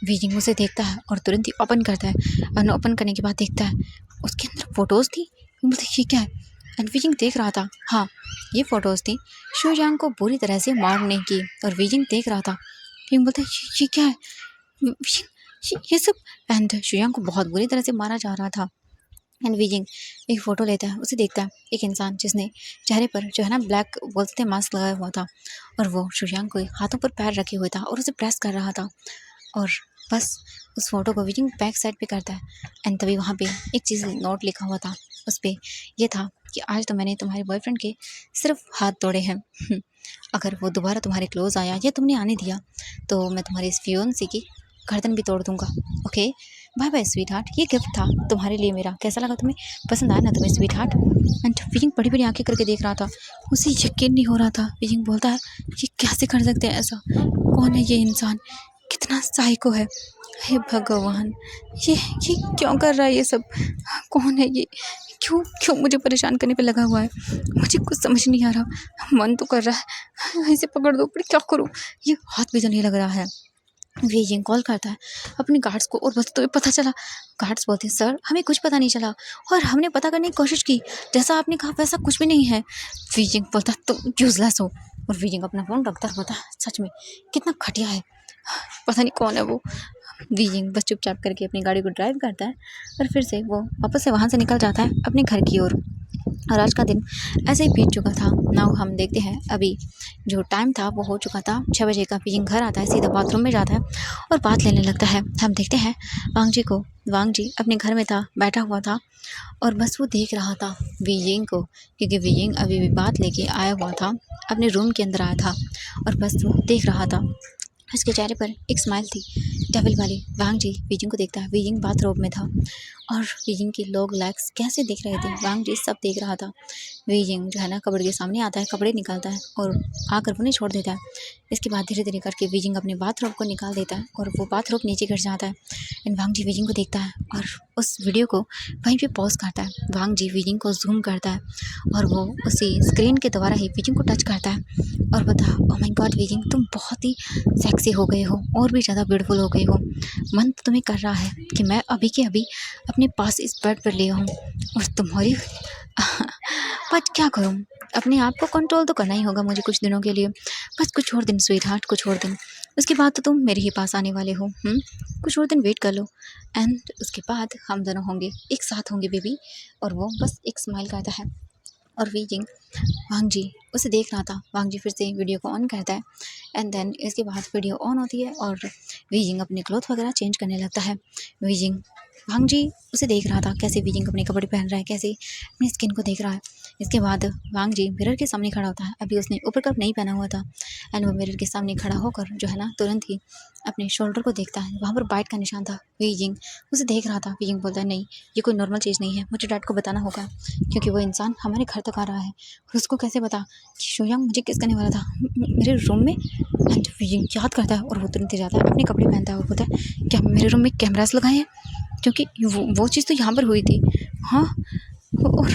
वीजिंग उसे देखता है और तुरंत ही ओपन करता है और ओपन करने के बाद देखता है उसके अंदर फ़ोटोज़ थी। बोलते ये क्या है। एंड वीजिंग देख रहा था हाँ ये फ़ोटोज़ थी शुयांग को बुरी तरह से मारने की और वीजिंग देख रहा था। वीजिंग बोलता ये क्या है ये सब। एंड शुयांग को बहुत बुरी तरह से मारा जा रहा था। एंड वीजिंग एक फ़ोटो लेता है, उसे देखता है एक इंसान जिसने चेहरे पर जो है ना ब्लैक बोलते हैं मास्क लगाया हुआ था और वो शुयांग को हाथों पर पैर रखे हुए था और उसे प्रेस कर रहा था। और बस उस फोटो को वीजिंग बैक साइड पे करता है। एंड तभी वहाँ पे एक चीज़ नोट लिखा हुआ था, उस पर ये था कि आज तो मैंने तुम्हारे बॉयफ्रेंड के सिर्फ हाथ तोड़े हैं अगर वो दोबारा तुम्हारे क्लोज आया या तुमने आने दिया तो मैं तुम्हारी इस फियोंसी की गर्दन भी तोड़ दूंगा। Okay bye bye sweetheart, ये गिफ्ट था तुम्हारे लिए मेरा, कैसा लगा तुम्हें, पसंद आया ना तुम्हें स्वीट हार्ट। एंड वीजिंग बड़ी बड़ी आंखें करके देख रहा था, उसे यकीन नहीं हो रहा था। वीजिंग बोलता है ये कैसे कर सकते हैं ऐसा, कौन है ये इंसान, कितना साइको है, हे भगवान ये क्यों कर रहा है ये सब, कौन है ये, क्यों क्यों मुझे परेशान करने पे लगा हुआ है, मुझे कुछ समझ नहीं आ रहा। मन तो कर रहा है इसे पकड़ दो पर क्या करूँ, ये हाथ भी तो नहीं लग रहा है। वीजिंग कॉल करता है अपने गार्ड्स को और बोलते तुम्हें पता चला। गार्ड्स बोलते हैं सर हमें कुछ पता नहीं चला और हमने पता करने की कोशिश की, जैसा आपने कहा वैसा कुछ भी नहीं है। वीजिंग बोलता तुम यूजलेस हो और वीजिंग अपना फ़ोन रखता है, बोलता सच में कितना घटिया है, पता नहीं कौन है वो। वीजिंग बस चुपचाप करके अपनी गाड़ी को ड्राइव करता है और फिर से वो वापस से वहाँ से निकल जाता है अपने घर की ओर। और आज का दिन ऐसे ही बीत चुका था। नाउ हम देखते हैं अभी जो टाइम था वो हो चुका था 6 बजे का। वीजिंग घर आता है, सीधा बाथरूम में जाता है और बात लेने लगता है। हम देखते हैं वांग जी को, वांग जी अपने घर में था, बैठा हुआ था और बस वो देख रहा था वीजिंग को, क्योंकि वीजिंग अभी भी बात लेके आया हुआ था, अपने रूम के अंदर आया था और बस वो देख रहा था। उसके चेहरे पर एक स्माइल थी डबल वाली वांग जी वीजिंग को देखता है। वीजिंग बाथरोब में था और वीजिंग की लोग लेग्स कैसे देख रहे थे, वांग जी सब देख रहा था। वीजिंग जो है ना कपड़े के सामने आता है, कपड़े निकालता है और आकर उन्हें छोड़ देता है। इसके बाद धीरे धीरे करके वीजिंग अपने बाथरोब को निकाल देता है और वो बाथरोब नीचे गिर जाता है। एंड वांग जी वीजिंग को देखता है और उस वीडियो को वहीं पे पॉज करता है। वांग जी वीजिंग को जूम करता है और वो उसी स्क्रीन के द्वारा ही वीजिंग को टच करता है और बोलता है, ओह माय गॉड वीजिंग, तुम बहुत ही सेक्सी हो गए हो और भी ज़्यादा ब्यूटीफुल हो गई हो। मन तो तुम्हें कर रहा है कि मैं अभी के अभी अपने पास इस बेड पर ले आऊँ और तुम्हारी पर क्या करूँ, अपने आप को कंट्रोल तो करना ही होगा मुझे कुछ दिनों के लिए, बस कुछ और दिन स्वीट हार्ट, कुछ और दिन, उसके बाद तो तुम मेरे ही पास आने वाले हो। कुछ और दिन वेट कर लो एंड उसके बाद हम दोनों होंगे एक साथ होंगे बेबी। और वो बस एक स्माइल करता है और वीजिंग वांग जी उसे देख रहा था। वांग जी फिर से वीडियो को ऑन करता है एंड देन इसके बाद वीडियो ऑन होती है और वीजिंग अपने क्लॉथ वगैरह चेंज करने लगता है। वीजिंग वांग जी उसे देख रहा था कैसे वीजिंग अपने कपड़े पहन रहा है, कैसे अपनी स्किन को देख रहा है। इसके बाद वांग जी मिरर के सामने खड़ा होता है। अभी उसने ऊपर कप नहीं पहना हुआ था एंड वो मिरर के सामने खड़ा होकर जो है ना तुरंत ही अपने शोल्डर को देखता है, वहाँ पर बाइट का निशान था। वीजिंग उसे देख रहा था। वीजिंग बोलता है, नहीं ये कोई नॉर्मल चीज़ नहीं है, मुझे डैड को बताना होगा क्योंकि वो इंसान हमारे घर तक आ रहा है और उसको कैसे पता कि शोयंग मुझे किस करने वाला था मेरे रूम में। एंड वीजिंग याद करता है और वो तुरंत ही जाता है, अपने कपड़े पहनता है और बोलता है, क्या मेरे रूम में कैमरास लगाए हैं, क्योंकि वो चीज़ तो यहाँ पर हुई थी। हाँ, और